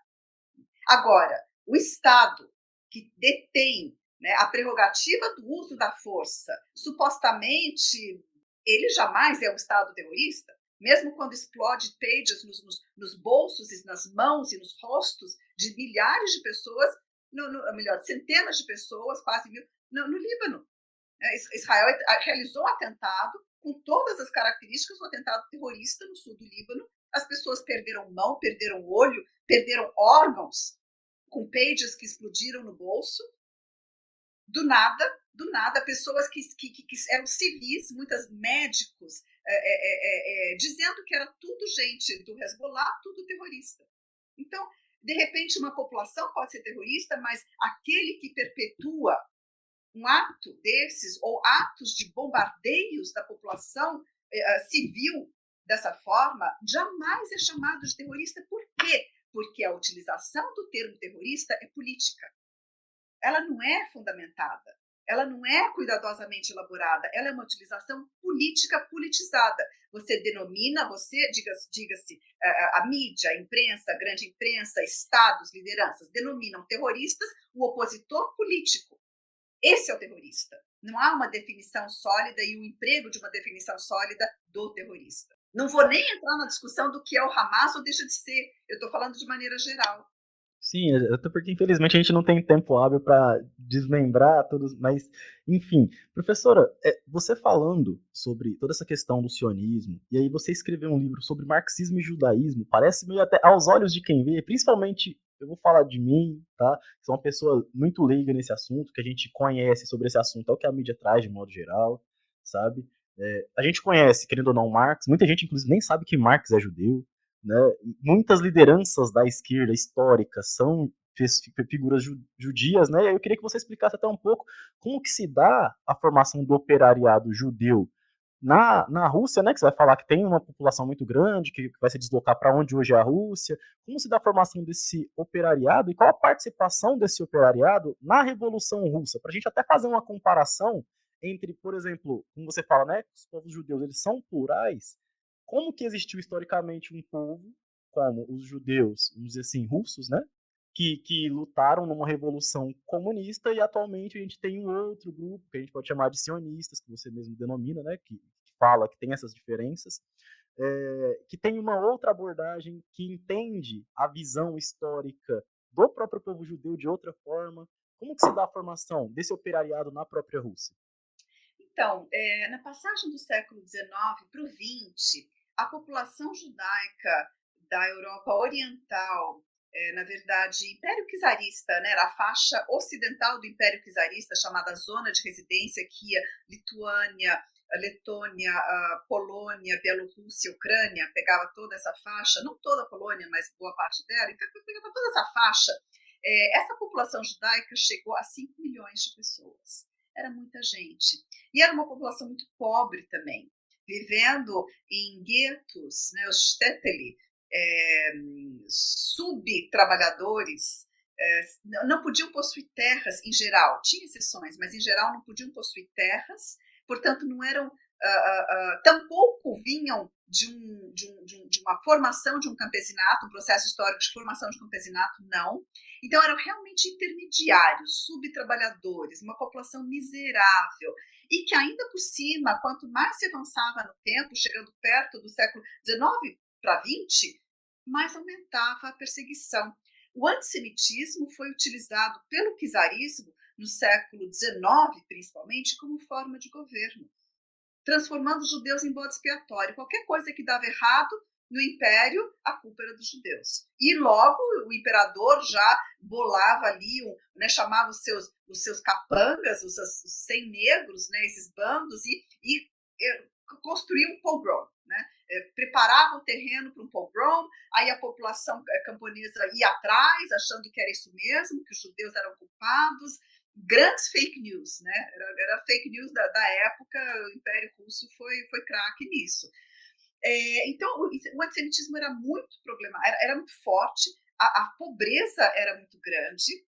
Agora, o Estado que detém, né, a prerrogativa do uso da força, supostamente ele jamais é um Estado terrorista, mesmo quando explode pages nos bolsos e nas mãos e nos rostos de milhares de pessoas, melhor, centenas de pessoas, quase mil, no Líbano. Israel realizou um atentado com todas as características do atentado terrorista no sul do Líbano. As pessoas perderam mão, perderam olho, perderam órgãos com pages que explodiram no bolso. Do nada, pessoas que eram civis, muitas médicos, dizendo que era tudo gente do Hezbollah, tudo terrorista. Então, de repente, uma população pode ser terrorista, mas aquele que perpetua um ato desses, ou atos de bombardeios da população civil dessa forma, jamais é chamado de terrorista. Por quê? Porque a utilização do termo terrorista é política. Ela não é fundamentada, ela não é cuidadosamente elaborada, ela é uma utilização política politizada. Você denomina, diga-se, a mídia, a imprensa, a grande imprensa, estados, lideranças, denominam terroristas o opositor político. Esse é o terrorista. Não há uma definição sólida e o emprego de uma definição sólida do terrorista. Não vou nem entrar na discussão do que é o Hamas ou deixa de ser. Eu estou falando de maneira geral. Sim, até porque infelizmente a gente não tem tempo hábil para desmembrar todos, mas enfim, professora, você falando sobre toda essa questão do sionismo, e aí você escreveu um livro sobre marxismo e judaísmo, parece meio até aos olhos de quem vê, principalmente eu vou falar de mim, tá? Sou uma pessoa muito leiga nesse assunto, que a gente conhece sobre esse assunto, é o que a mídia traz de modo geral, sabe? A gente conhece, querendo ou não, Marx, muita gente inclusive nem sabe que Marx é judeu, né? Muitas lideranças da esquerda histórica são figuras judias, né? E eu queria que você explicasse até um pouco como que se dá a formação do operariado judeu na Rússia, né? Que você vai falar que tem uma população muito grande, que vai se deslocar para onde hoje é a Rússia. Como se dá a formação desse operariado e qual a participação desse operariado na Revolução Russa? Para a gente até fazer uma comparação entre, por exemplo, como você fala, né? Os povos judeus eles são plurais. Como que existiu historicamente um povo, como os judeus, vamos dizer assim, russos, né? Que lutaram numa revolução comunista e atualmente a gente tem um outro grupo que a gente pode chamar de sionistas, que você mesmo denomina, né? Que fala que tem essas diferenças. que tem uma outra abordagem, que entende a visão histórica do próprio povo judeu de outra forma? Como que se dá a formação desse operariado na própria Rússia? Então, na passagem do século XIX para o XX, a população judaica da Europa Oriental, na verdade, Império Czarista, né, era a faixa ocidental do Império Czarista, chamada Zona de Residência, que ia Lituânia, Letônia, Polônia, Bielorrússia, Ucrânia, pegava toda essa faixa, não toda a Polônia, mas boa parte dela, então pegava toda essa faixa. Essa população judaica chegou a 5 milhões de pessoas. Era muita gente. E era uma população muito pobre também, vivendo em guetos, né, os shtetl, subtrabalhadores, não podiam possuir terras em geral, tinha exceções, mas em geral não podiam possuir terras, portanto não eram, tampouco vinham de uma formação de um campesinato, um processo histórico de formação de campesinato, não. Então eram realmente intermediários, subtrabalhadores, uma população miserável, e que ainda por cima, quanto mais se avançava no tempo, chegando perto do século XIX para XX, mais aumentava a perseguição. O antissemitismo foi utilizado pelo czarismo no século XIX, principalmente, como forma de governo, transformando os judeus em bode expiatório. Qualquer coisa que dava errado no império, a culpa era dos judeus. E logo o imperador já bolava ali, né, chamava os seus capangas, os 100 negros, né, esses bandos, e construía um pogrom, né? Preparava o terreno para um pogrom, aí a população camponesa ia atrás, achando que era isso mesmo, que os judeus eram culpados. Grandes fake news, né? Era fake news da época, o Império Russo foi craque nisso. Então, o antissemitismo era muito problemático, era muito forte, a pobreza era muito grande,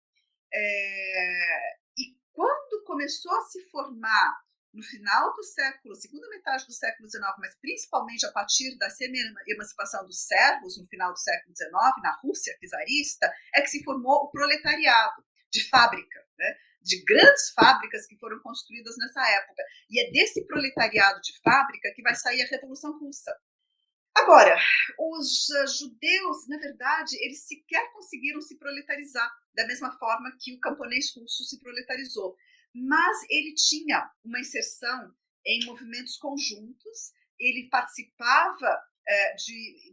e quando começou a se formar no final do século, segunda metade do século XIX, mas principalmente a partir da semi-emancipação dos servos, no final do século XIX, na Rússia czarista, é que se formou o proletariado de fábrica, né? De grandes fábricas que foram construídas nessa época. E é desse proletariado de fábrica que vai sair a Revolução Russa. Agora, os judeus, na verdade, eles sequer conseguiram se proletarizar, da mesma forma que o camponês russo se proletarizou. Mas ele tinha uma inserção em movimentos conjuntos, ele participava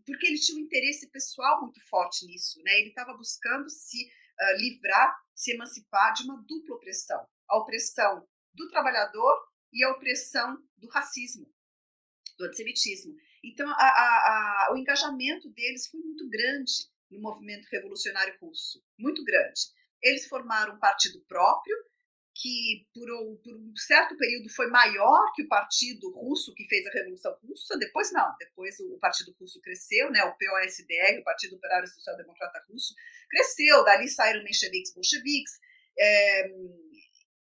porque ele tinha um interesse pessoal muito forte nisso, né? Ele estava buscando se livrar, se emancipar de uma dupla opressão, a opressão do trabalhador e a opressão do racismo, do antissemitismo. Então, o engajamento deles foi muito grande no movimento revolucionário russo, muito grande. Eles formaram um partido próprio, que por um certo período foi maior que o partido russo que fez a Revolução Russa, depois não, depois o partido russo cresceu, né, o POSDR, o Partido Operário Social Democrata Russo, cresceu, dali saíram mencheviques, bolcheviques,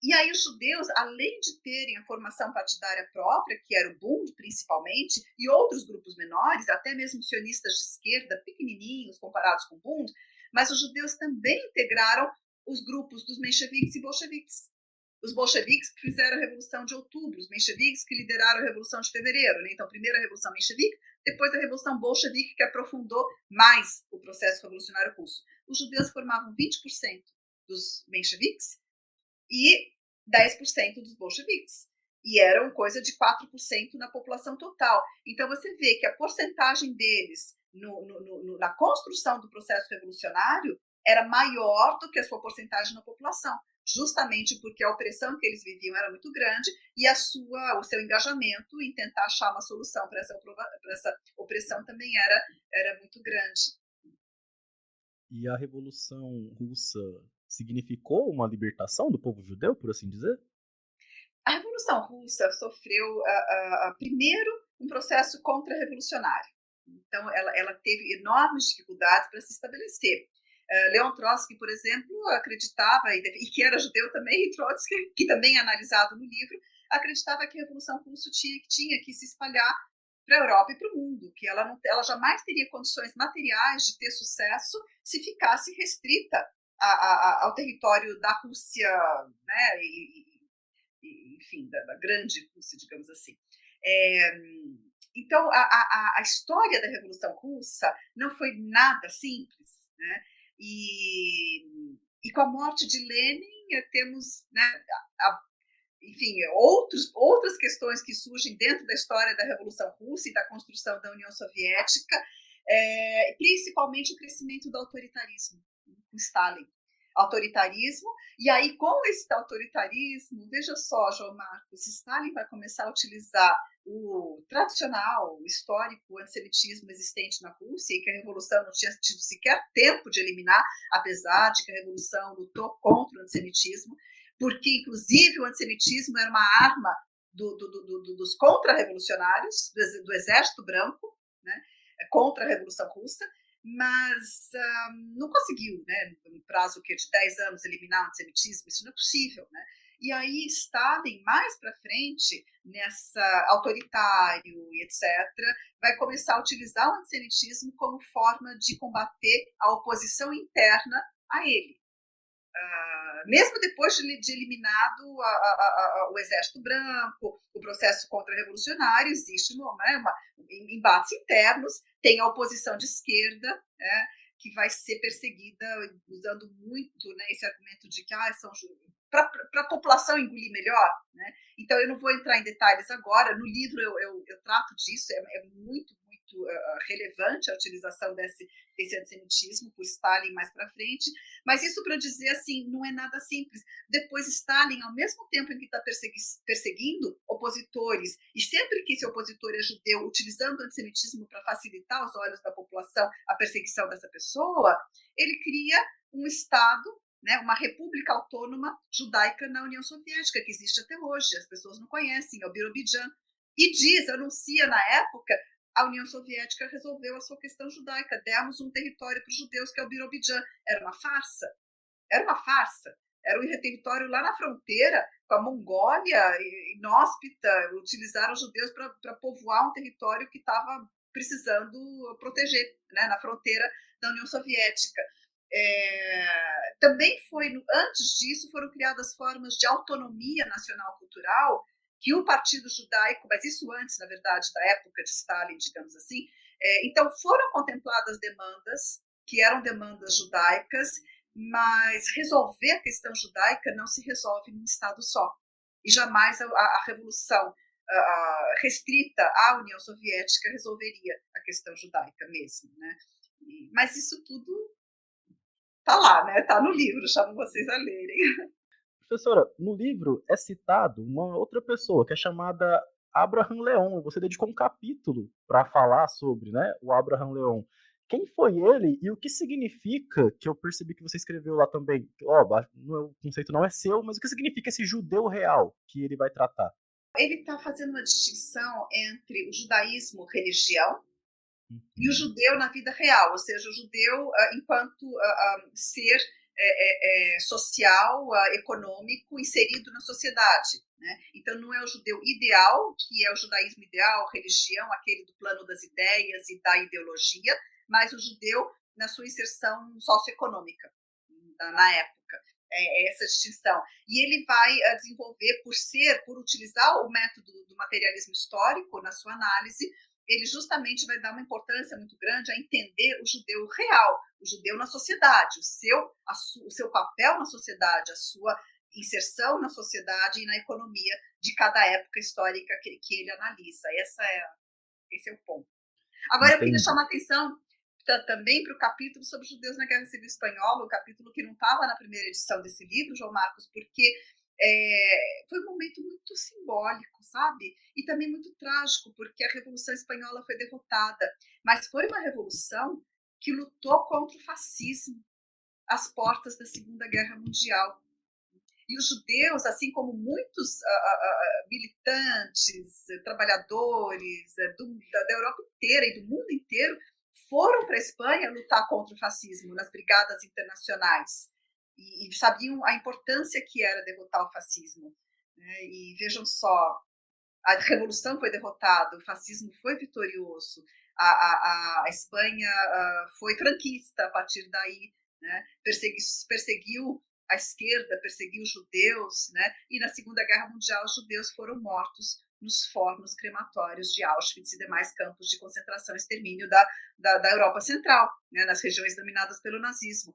e aí os judeus, além de terem a formação partidária própria, que era o Bund principalmente, e outros grupos menores, até mesmo sionistas de esquerda, pequenininhos comparados com o Bund, mas os judeus também integraram os grupos dos mencheviques e bolcheviques. Os bolcheviques que fizeram a Revolução de Outubro, os mencheviques que lideraram a Revolução de Fevereiro, né? Então, primeiro a Revolução Menchevique, depois a Revolução Bolchevique, que aprofundou mais o processo revolucionário russo. Os judeus formavam 20% dos mencheviques e 10% dos bolcheviques. E eram coisa de 4% na população total. Então, você vê que a porcentagem deles na construção do processo revolucionário era maior do que a sua porcentagem na população, justamente porque a opressão que eles viviam era muito grande e o seu engajamento em tentar achar uma solução para essa opressão também era muito grande. E a Revolução Russa significou uma libertação do povo judeu, por assim dizer? A Revolução Russa sofreu, primeiro, um processo contra-revolucionário. Então, ela teve enormes dificuldades para se estabelecer. Leon Trotsky, por exemplo, acreditava, e que era judeu também, e Trotsky, que também é analisado no livro, acreditava que a Revolução Russa tinha que se espalhar para a Europa e para o mundo, que ela jamais teria condições materiais de ter sucesso se ficasse restrita ao território da Rússia, né, enfim, da grande Rússia, digamos assim. Então, a história da Revolução Russa não foi nada simples, né? E com a morte de Lenin, temos, né, enfim, outras questões que surgem dentro da história da Revolução Russa e da construção da União Soviética, principalmente o crescimento do autoritarismo, com Stalin. Autoritarismo, e aí com esse autoritarismo, veja só, João Marcos, Stalin vai começar a utilizar o tradicional, o histórico antissemitismo existente na Rússia, e que a Revolução não tinha tido sequer tempo de eliminar, apesar de que a Revolução lutou contra o antissemitismo, porque, inclusive, o antissemitismo era uma arma dos contra-revolucionários, do Exército Branco, né, contra a Revolução Russa, mas não conseguiu, né, no prazo de 10 anos, eliminar o antissemitismo. Isso não é possível, né? E aí Stalin, mais para frente, nessa autoritário e etc., vai começar a utilizar o antissemitismo como forma de combater a oposição interna a ele. Mesmo depois de eliminado o Exército Branco, o processo contra-revolucionário, existe embates internos, tem a oposição de esquerda, né, que vai ser perseguida usando muito, né, esse argumento de que são para a população engolir melhor, né? Então eu não vou entrar em detalhes agora, no livro eu trato disso, é muito relevante a utilização desse antissemitismo por Stalin mais para frente, mas isso para dizer assim, não é nada simples. Depois Stalin, ao mesmo tempo em que está perseguindo opositores, e sempre que esse opositor é judeu, utilizando o antissemitismo para facilitar aos olhos da população a perseguição dessa pessoa, ele cria um Estado, né, uma república autônoma judaica na União Soviética, que existe até hoje, as pessoas não conhecem, é o Birobidzhan, e anuncia na época, a União Soviética resolveu a sua questão judaica, demos um território para os judeus, que é o Birobidzhan. Era uma farsa, era um território lá na fronteira com a Mongólia, inóspita, utilizaram os judeus para povoar um território que estava precisando proteger, né, na fronteira da União Soviética. Também antes disso, foram criadas formas de autonomia nacional cultural que o Partido Judaico, mas isso antes, na verdade, da época de Stalin, digamos assim, então foram contempladas demandas que eram demandas judaicas, mas resolver a questão judaica não se resolve num Estado só. E jamais a revolução restrita à União Soviética resolveria a questão judaica mesmo, né? Mas isso tudo está lá, né? Está no livro, chamo vocês a lerem. Professora, no livro é citado uma outra pessoa que é chamada Abraham Leon. Você dedicou um capítulo para falar sobre, né, o Abraham Leon. Quem foi ele e o que significa, que eu percebi que você escreveu lá também, o conceito não é seu, mas o que significa esse judeu real que ele vai tratar? Ele está fazendo uma distinção entre o judaísmo religião e o judeu na vida real, ou seja, o judeu enquanto ser social, econômico, inserido na sociedade, né? Então não é o judeu ideal, que é o judaísmo ideal, religião, aquele do plano das ideias e da ideologia, mas o judeu na sua inserção socioeconômica, na época. Essa distinção. E ele vai desenvolver, por utilizar o método do materialismo histórico na sua análise, ele justamente vai dar uma importância muito grande a entender o judeu real, o judeu na sociedade, o seu papel na sociedade, a sua inserção na sociedade e na economia de cada época histórica que ele analisa. Esse é o ponto. Agora, eu queria chamar a atenção também para o capítulo sobre os judeus na Guerra Civil Espanhola, o capítulo que não estava na primeira edição desse livro, João Marcos, porque foi um momento muito simbólico, sabe? E também muito trágico, porque a Revolução Espanhola foi derrotada, mas foi uma revolução que lutou contra o fascismo às portas da Segunda Guerra Mundial. E os judeus, assim como muitos militantes, trabalhadores da Europa inteira e do mundo inteiro, foram para a Espanha lutar contra o fascismo nas brigadas internacionais e sabiam a importância que era derrotar o fascismo, né? E vejam só, a revolução foi derrotada, o fascismo foi vitorioso, a Espanha foi franquista a partir daí, né? Perseguiu a esquerda perseguiu os judeus, né? E na Segunda Guerra Mundial os judeus foram mortos nos fornos crematórios de Auschwitz e demais campos de concentração e extermínio da Europa Central, né? Nas regiões dominadas pelo nazismo.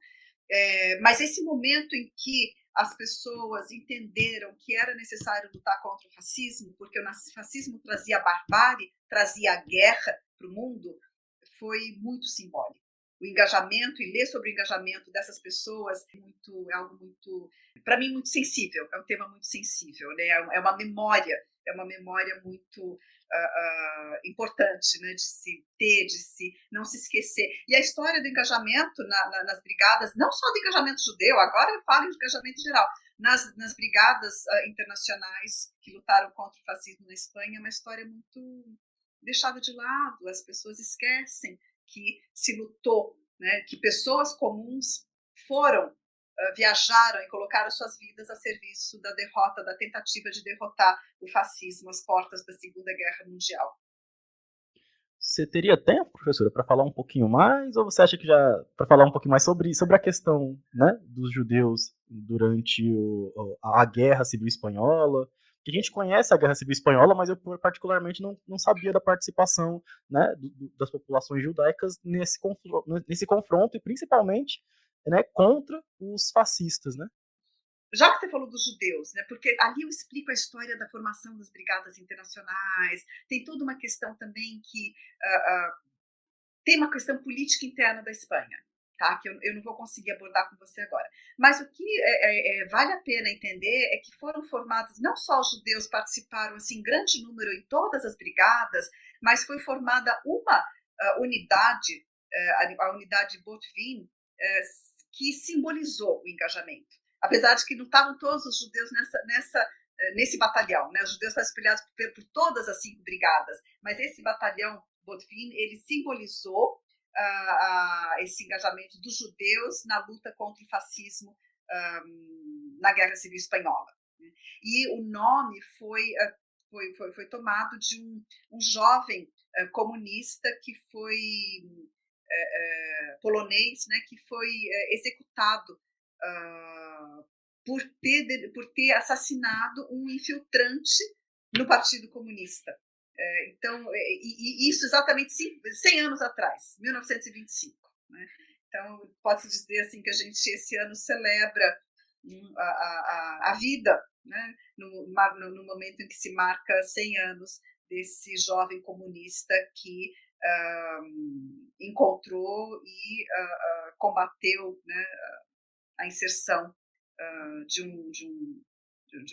Mas esse momento em que as pessoas entenderam que era necessário lutar contra o fascismo, porque o fascismo trazia a barbárie, trazia a guerra para o mundo, foi muito simbólico. O engajamento, e ler sobre o engajamento dessas pessoas é algo muito, para mim, muito sensível, é um tema muito sensível, né? É uma memória muito importante, né? De se ter, de se não se esquecer. E a história do engajamento nas brigadas, não só do engajamento judeu, agora eu falo de engajamento geral, nas brigadas internacionais que lutaram contra o fascismo na Espanha, é uma história muito deixada de lado, as pessoas esquecem que se lutou, né, que pessoas comuns viajaram e colocaram suas vidas a serviço da derrota, da tentativa de derrotar o fascismo às portas da Segunda Guerra Mundial. Você teria tempo, professora, para falar um pouquinho mais? Ou você acha que já para falar um pouquinho mais sobre a questão, né, dos judeus durante a Guerra Civil Espanhola? Que a gente conhece a Guerra Civil Espanhola, mas eu particularmente não sabia da participação, né, das populações judaicas nesse confronto e principalmente, né, contra os fascistas, né? Já que você falou dos judeus, né, porque ali eu explico a história da formação das brigadas internacionais, tem toda uma questão também que tem uma questão política interna da Espanha, tá? Que eu não vou conseguir abordar com você agora. Mas o que vale a pena entender é que foram formados, não só os judeus participaram assim, em grande número em todas as brigadas, mas foi formada uma unidade, a unidade Botvin, que simbolizou o engajamento. Apesar de que não estavam todos os judeus nesse batalhão, né? Os judeus estavam espalhados por todas as 5 brigadas, mas esse batalhão Botvin, ele simbolizou esse engajamento dos judeus na luta contra o fascismo na Guerra Civil Espanhola. E o nome foi tomado de um jovem comunista que foi polonês, né, que foi executado por ter assassinado um infiltrante no Partido Comunista. Então, isso exatamente 100 anos atrás, 1925. Né? Então, posso dizer assim que a gente esse ano celebra a vida, né? no momento em que se marca 100 anos desse jovem comunista que encontrou e combateu, né, a inserção de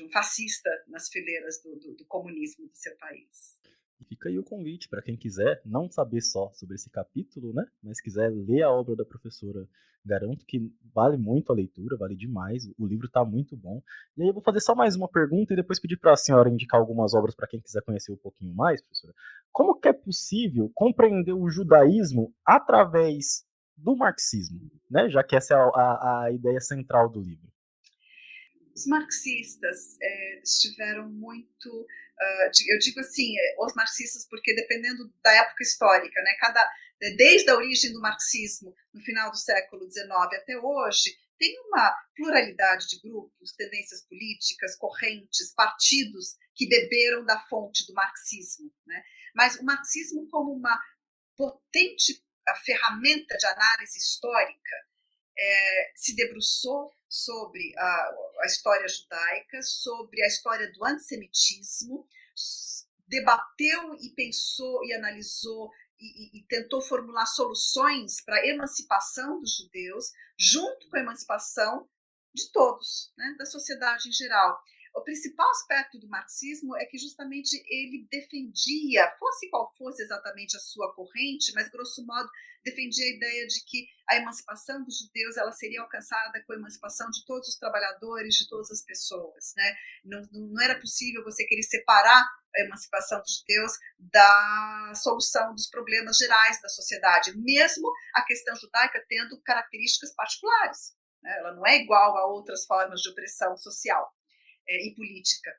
um fascista nas fileiras do comunismo do seu país. E fica aí o convite para quem quiser não saber só sobre esse capítulo, né, mas quiser ler a obra da professora. Garanto que vale muito a leitura, vale demais. O livro está muito bom. E aí eu vou fazer só mais uma pergunta e depois pedir para a senhora indicar algumas obras para quem quiser conhecer um pouquinho mais, professora. Como que é possível compreender o judaísmo através do marxismo, né? Já que essa é a ideia central do livro. Os marxistas estiveram muito, eu digo assim, os marxistas, porque dependendo da época histórica, né, desde a origem do marxismo, no final do século XIX até hoje, tem uma pluralidade de grupos, tendências políticas, correntes, partidos que beberam da fonte do marxismo. Né? Mas o marxismo como uma potente ferramenta de análise histórica se debruçou sobre a história judaica, sobre a história do antissemitismo, debateu e pensou e analisou e tentou formular soluções para a emancipação dos judeus, junto com a emancipação de todos, né, da sociedade em geral. O principal aspecto do marxismo é que justamente ele defendia, fosse qual fosse exatamente a sua corrente, mas grosso modo defendia a ideia de que a emancipação dos judeus ela seria alcançada com a emancipação de todos os trabalhadores, de todas as pessoas. Né? Não era possível você querer separar a emancipação dos judeus da solução dos problemas gerais da sociedade, mesmo a questão judaica tendo características particulares. Né? Ela não é igual a outras formas de opressão social e política.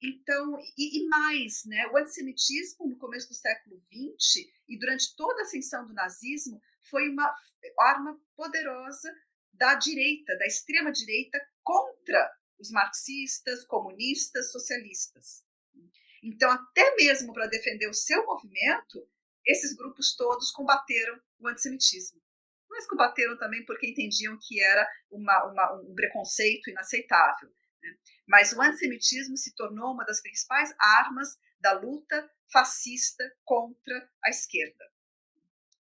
Então, e mais, né, o antissemitismo no começo do século XX e durante toda a ascensão do nazismo foi uma arma poderosa da direita, da extrema-direita, contra os marxistas, comunistas, socialistas. Então, até mesmo para defender o seu movimento, esses grupos todos combateram o antissemitismo. Mas combateram também porque entendiam que era um preconceito inaceitável. Né? Mas o antissemitismo se tornou uma das principais armas da luta fascista contra a esquerda,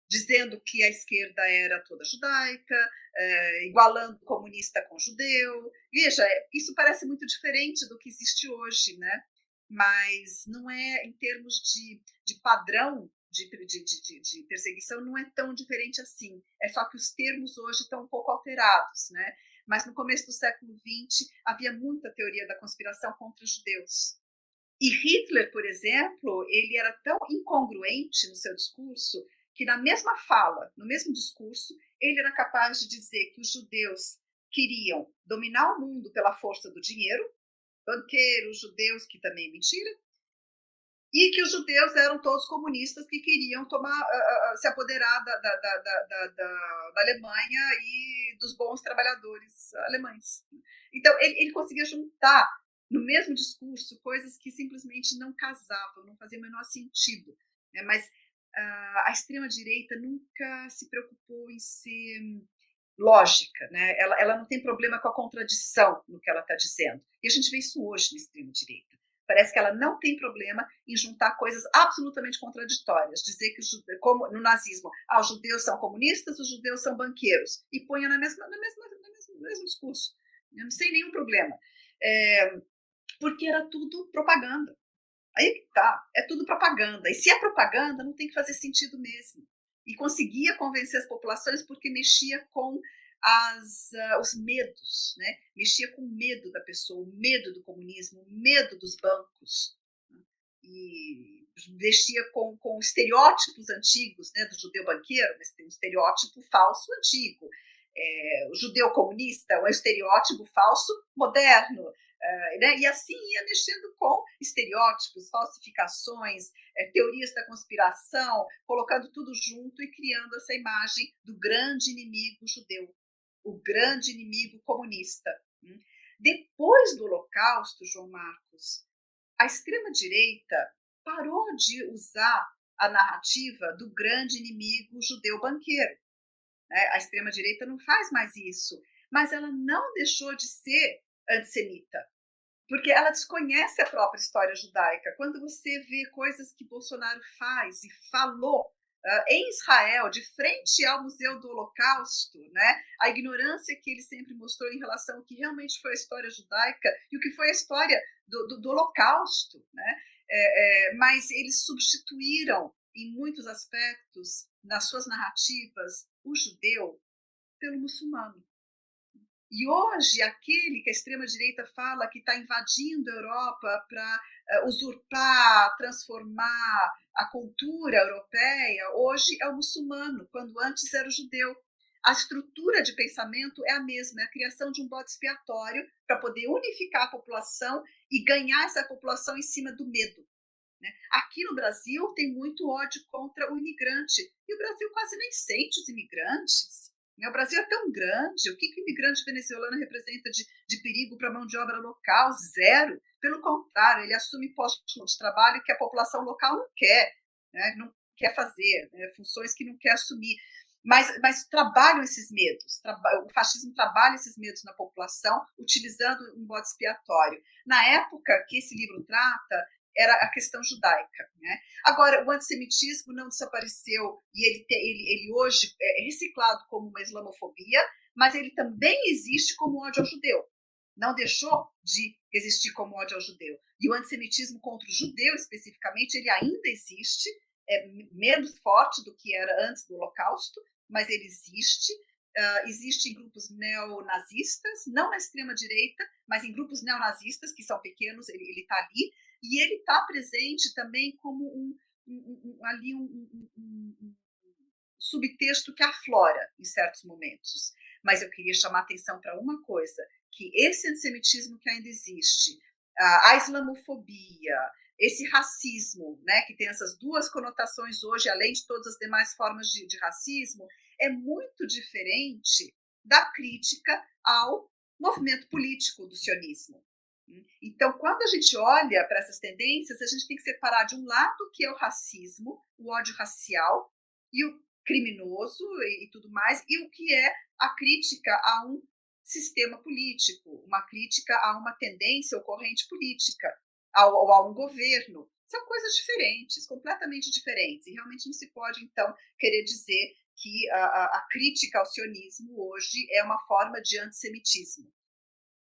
dizendo que a esquerda era toda judaica, igualando o comunista com o judeu. Veja, isso parece muito diferente do que existe hoje, né? Mas não é, em termos de padrão de perseguição, não é tão diferente assim. É só que os termos hoje estão um pouco alterados, né? Mas no começo do século XX havia muita teoria da conspiração contra os judeus. E Hitler, por exemplo, ele era tão incongruente no seu discurso que na mesma fala, no mesmo discurso, ele era capaz de dizer que os judeus queriam dominar o mundo pela força do dinheiro, banqueiros, judeus, que também é mentira, e que os judeus eram todos comunistas que queriam se apoderar da Alemanha e dos bons trabalhadores alemães. Então, ele conseguia juntar no mesmo discurso coisas que simplesmente não casavam, não faziam o menor sentido. Né? Mas a extrema-direita nunca se preocupou em ser lógica, né? Ela não tem problema com a contradição no que ela está dizendo. E a gente vê isso hoje na extrema-direita. Parece que ela não tem problema em juntar coisas absolutamente contraditórias. Dizer que, como no nazismo, os judeus são comunistas, os judeus são banqueiros. E ponha no mesmo discurso, sem nenhum problema. Porque era tudo propaganda. Aí tá, é tudo propaganda. E se é propaganda, não tem que fazer sentido mesmo. E conseguia convencer as populações porque mexia com os medos, né? Mexia com o medo da pessoa, o medo do comunismo, o medo dos bancos. Né? E mexia com estereótipos antigos, né, do judeu banqueiro, mas tem um estereótipo falso antigo. O judeu comunista é um estereótipo falso moderno. Né? E assim ia mexendo com estereótipos, falsificações, teorias da conspiração, colocando tudo junto e criando essa imagem do grande inimigo judeu, o grande inimigo comunista. Depois do Holocausto, João Marcos, a extrema-direita parou de usar a narrativa do grande inimigo judeu banqueiro. A extrema-direita não faz mais isso, mas ela não deixou de ser antissemita, porque ela desconhece a própria história judaica. Quando você vê coisas que Bolsonaro faz e falou em Israel, de frente ao Museu do Holocausto, né, a ignorância que ele sempre mostrou em relação ao que realmente foi a história judaica e o que foi a história do Holocausto, né, mas eles substituíram, em muitos aspectos, nas suas narrativas, o judeu pelo muçulmano. E hoje, aquele que a extrema-direita fala que está invadindo a Europa para usurpar, transformar a cultura europeia, hoje é o muçulmano, quando antes era o judeu. A estrutura de pensamento é a mesma, é a criação de um bode expiatório para poder unificar a população e ganhar essa população em cima do medo. Né? Aqui no Brasil tem muito ódio contra o imigrante, e o Brasil quase nem sente os imigrantes. O Brasil é tão grande, o que o imigrante venezuelano representa de perigo para a mão de obra local? Zero. Pelo contrário, ele assume postos de trabalho que a população local não quer, né? Não quer fazer, né? Funções que não quer assumir. Mas trabalham esses medos, o fascismo trabalha esses medos na população, utilizando um bode expiatório. Na época que esse livro trata, era a questão judaica. Né? Agora, o antissemitismo não desapareceu e ele hoje é reciclado como uma islamofobia, mas ele também existe como ódio ao judeu. Não deixou de existir como ódio ao judeu. E o antissemitismo contra o judeu, especificamente, ele ainda existe, é menos forte do que era antes do Holocausto, mas ele existe. Existe em grupos neonazistas, não na extrema-direita, mas em grupos neonazistas, que são pequenos, ele está ali. E ele está presente também como um subtexto que aflora em certos momentos. Mas eu queria chamar a atenção para uma coisa, que esse antissemitismo que ainda existe, a islamofobia, esse racismo, né, que tem essas duas conotações hoje, além de todas as demais formas de racismo, é muito diferente da crítica ao movimento político do sionismo. Então, quando a gente olha para essas tendências, a gente tem que separar de um lado o que é o racismo, o ódio racial e o criminoso e tudo mais, e o que é a crítica a um sistema político, uma crítica a uma tendência ou corrente política, ou a um governo. São coisas diferentes, completamente diferentes, e realmente não se pode, então, querer dizer que a crítica ao sionismo hoje é uma forma de antissemitismo.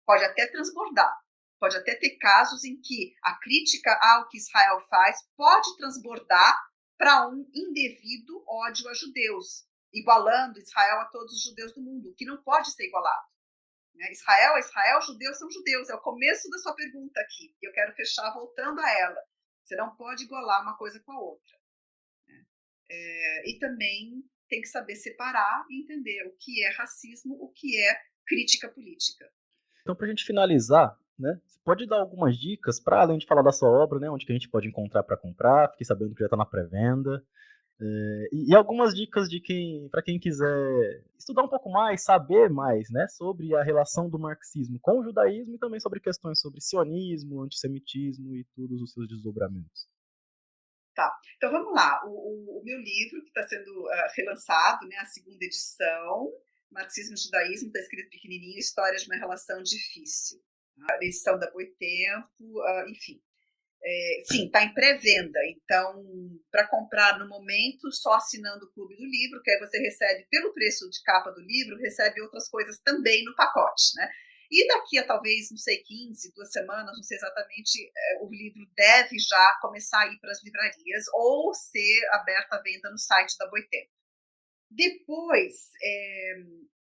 Pode até transbordar, pode até ter casos em que a crítica ao que Israel faz pode transbordar para um indevido ódio a judeus, igualando Israel a todos os judeus do mundo, que não pode ser igualado. Israel é Israel, judeus são judeus. É o começo da sua pergunta aqui. E eu quero fechar voltando a ela. Você não pode igualar uma coisa com a outra. E também tem que saber separar e entender o que é racismo, o que é crítica política. Então, para a gente finalizar, né, você pode dar algumas dicas para, além de falar da sua obra, né, onde que a gente pode encontrar para comprar? Fiquei sabendo que já está na pré-venda. E algumas dicas de para quem quiser estudar um pouco mais, saber mais, né, sobre a relação do marxismo com o judaísmo e também sobre questões sobre sionismo, antissemitismo e todos os seus desdobramentos. Tá, então vamos lá. O meu livro, que está sendo relançado, né, a segunda edição, Marxismo e Judaísmo, está escrito pequenininho, História de uma Relação Difícil. A edição da Boitempo, enfim. Sim, está em pré-venda, então, para comprar no momento, só assinando o Clube do Livro, que aí você recebe, pelo preço de capa do livro, recebe outras coisas também no pacote, né? E daqui a talvez, não sei, 15, 2 semanas, não sei exatamente, o livro deve já começar a ir para as livrarias ou ser aberta à venda no site da Boitempo. Depois,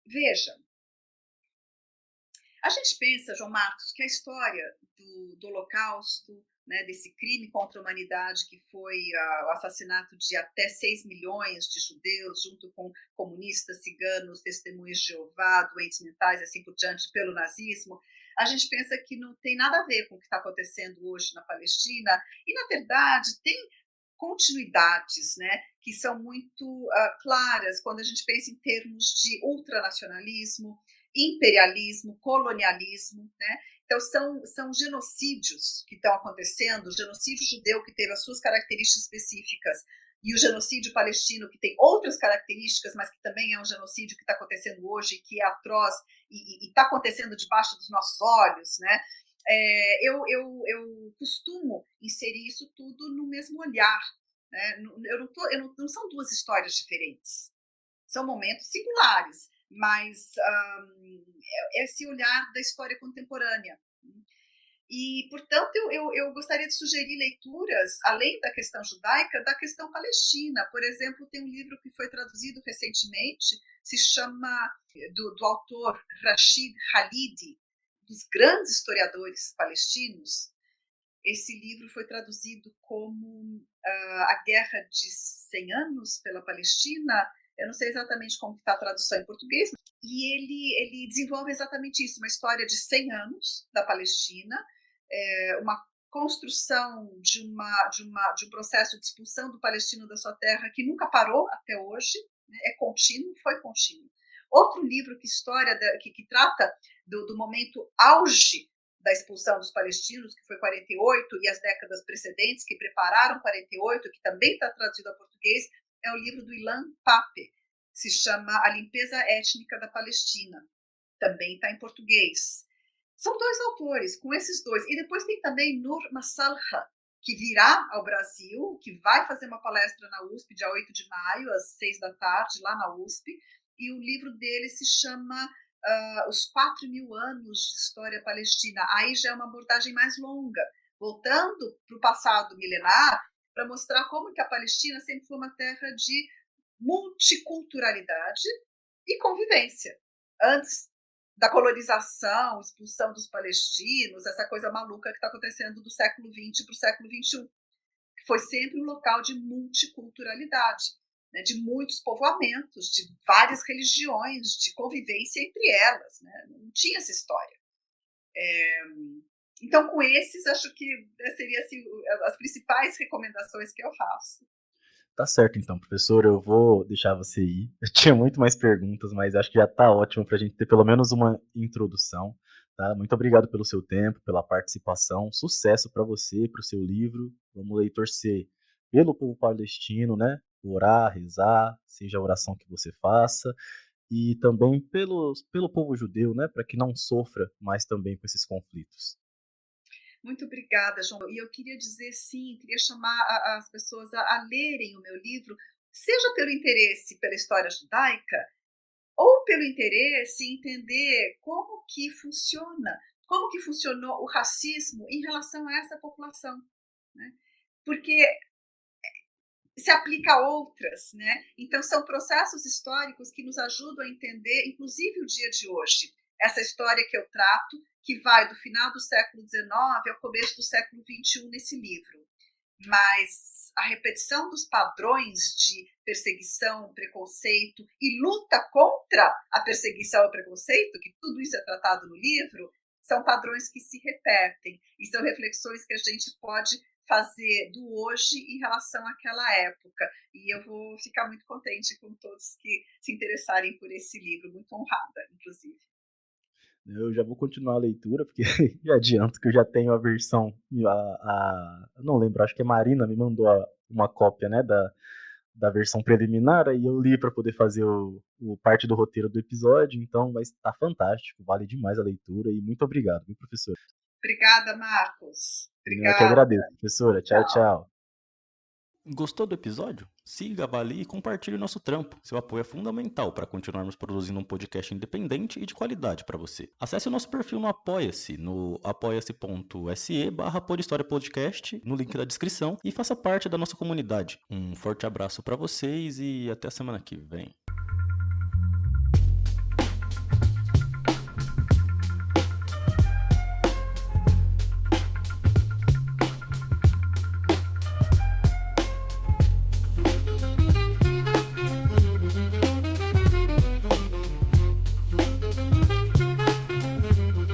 veja, a gente pensa, João Marcos, que a história do Holocausto, né, desse crime contra a humanidade que foi o assassinato de até 6 milhões de judeus, junto com comunistas, ciganos, testemunhas de Jeová, doentes mentais e assim por diante, pelo nazismo, a gente pensa que não tem nada a ver com o que está acontecendo hoje na Palestina, e na verdade tem continuidades, né, que são muito claras quando a gente pensa em termos de ultranacionalismo, imperialismo, colonialismo, né? Então, são genocídios que estão acontecendo, o genocídio judeu que teve as suas características específicas e o genocídio palestino que tem outras características, mas que também é um genocídio que está acontecendo hoje, que é atroz e está acontecendo debaixo dos nossos olhos, né? Eu costumo inserir isso tudo no mesmo olhar, né? Não são duas histórias diferentes, são momentos singulares, mas esse olhar da história contemporânea. E, portanto, eu gostaria de sugerir leituras, além da questão judaica, da questão palestina. Por exemplo, tem um livro que foi traduzido recentemente, se chama, do autor Rashid Khalidi, dos grandes historiadores palestinos. Esse livro foi traduzido como A Guerra de 100 Anos pela Palestina. Eu não sei exatamente como está a tradução em português, e ele desenvolve exatamente isso, uma história de 100 anos da Palestina, uma construção de um processo de expulsão do palestino da sua terra que nunca parou até hoje, né? É contínuo, foi contínuo. Outro livro que trata do momento auge da expulsão dos palestinos, que foi 48, e as décadas precedentes que prepararam 48, que também está traduzido a português, é o livro do Ilan Pape, que se chama A Limpeza Étnica da Palestina. Também está em português. São dois autores, com esses dois. E depois tem também Nur Masalha, que virá ao Brasil, que vai fazer uma palestra na USP, dia 8 de maio, às 6 da tarde, lá na USP. E o livro dele se chama Os 4.000 anos de história palestina. Aí já é uma abordagem mais longa, voltando para o passado milenar, para mostrar como que a Palestina sempre foi uma terra de multiculturalidade e convivência. Antes da colonização, expulsão dos palestinos, essa coisa maluca que está acontecendo do século XX para o século XXI, que foi sempre um local de multiculturalidade, né, de muitos povoamentos, de várias religiões, de convivência entre elas, né? Não tinha essa história. Então, com esses, acho que seriam assim, as principais recomendações que eu faço. Tá certo então, professor, eu vou deixar você ir. Eu tinha muito mais perguntas, mas acho que já tá ótimo para a gente ter pelo menos uma introdução, tá? Muito obrigado pelo seu tempo, pela participação. Sucesso para você, para o seu livro. Vamos aí torcer pelo povo palestino, né? Orar, rezar, seja a oração que você faça, e também pelo povo judeu, né? Para que não sofra mais também com esses conflitos. Muito obrigada, João. E eu queria dizer, sim, queria chamar as pessoas a lerem o meu livro, seja pelo interesse pela história judaica, ou pelo interesse em entender como que funciona, como que funcionou o racismo em relação a essa população, né? Porque se aplica a outras, né? Então são processos históricos que nos ajudam a entender, inclusive o dia de hoje. Essa história que eu trato, que vai do final do século XIX ao começo do século XXI nesse livro. Mas a repetição dos padrões de perseguição, preconceito e luta contra a perseguição e preconceito, que tudo isso é tratado no livro, são padrões que se repetem e são reflexões que a gente pode fazer do hoje em relação àquela época. E eu vou ficar muito contente com todos que se interessarem por esse livro, muito honrada, inclusive. Eu já vou continuar a leitura, porque já adianto que eu já tenho a versão, eu não lembro, acho que a Marina me mandou uma cópia, né, da versão preliminar, aí eu li para poder fazer o parte do roteiro do episódio, então vai estar fantástico, vale demais a leitura, e muito obrigado, viu, professor? Obrigada, Marcos. Eu é que Obrigada. agradeço, professora. Tchau, Tchau. tchau. Gostou do episódio? Siga, avalie e compartilhe nosso trampo. Seu apoio é fundamental para continuarmos produzindo um podcast independente e de qualidade para você. Acesse o nosso perfil no Apoia-se, no apoia-se.se/podhistoriapodcast, no link da descrição, e faça parte da nossa comunidade. Um forte abraço para vocês e até a semana que vem.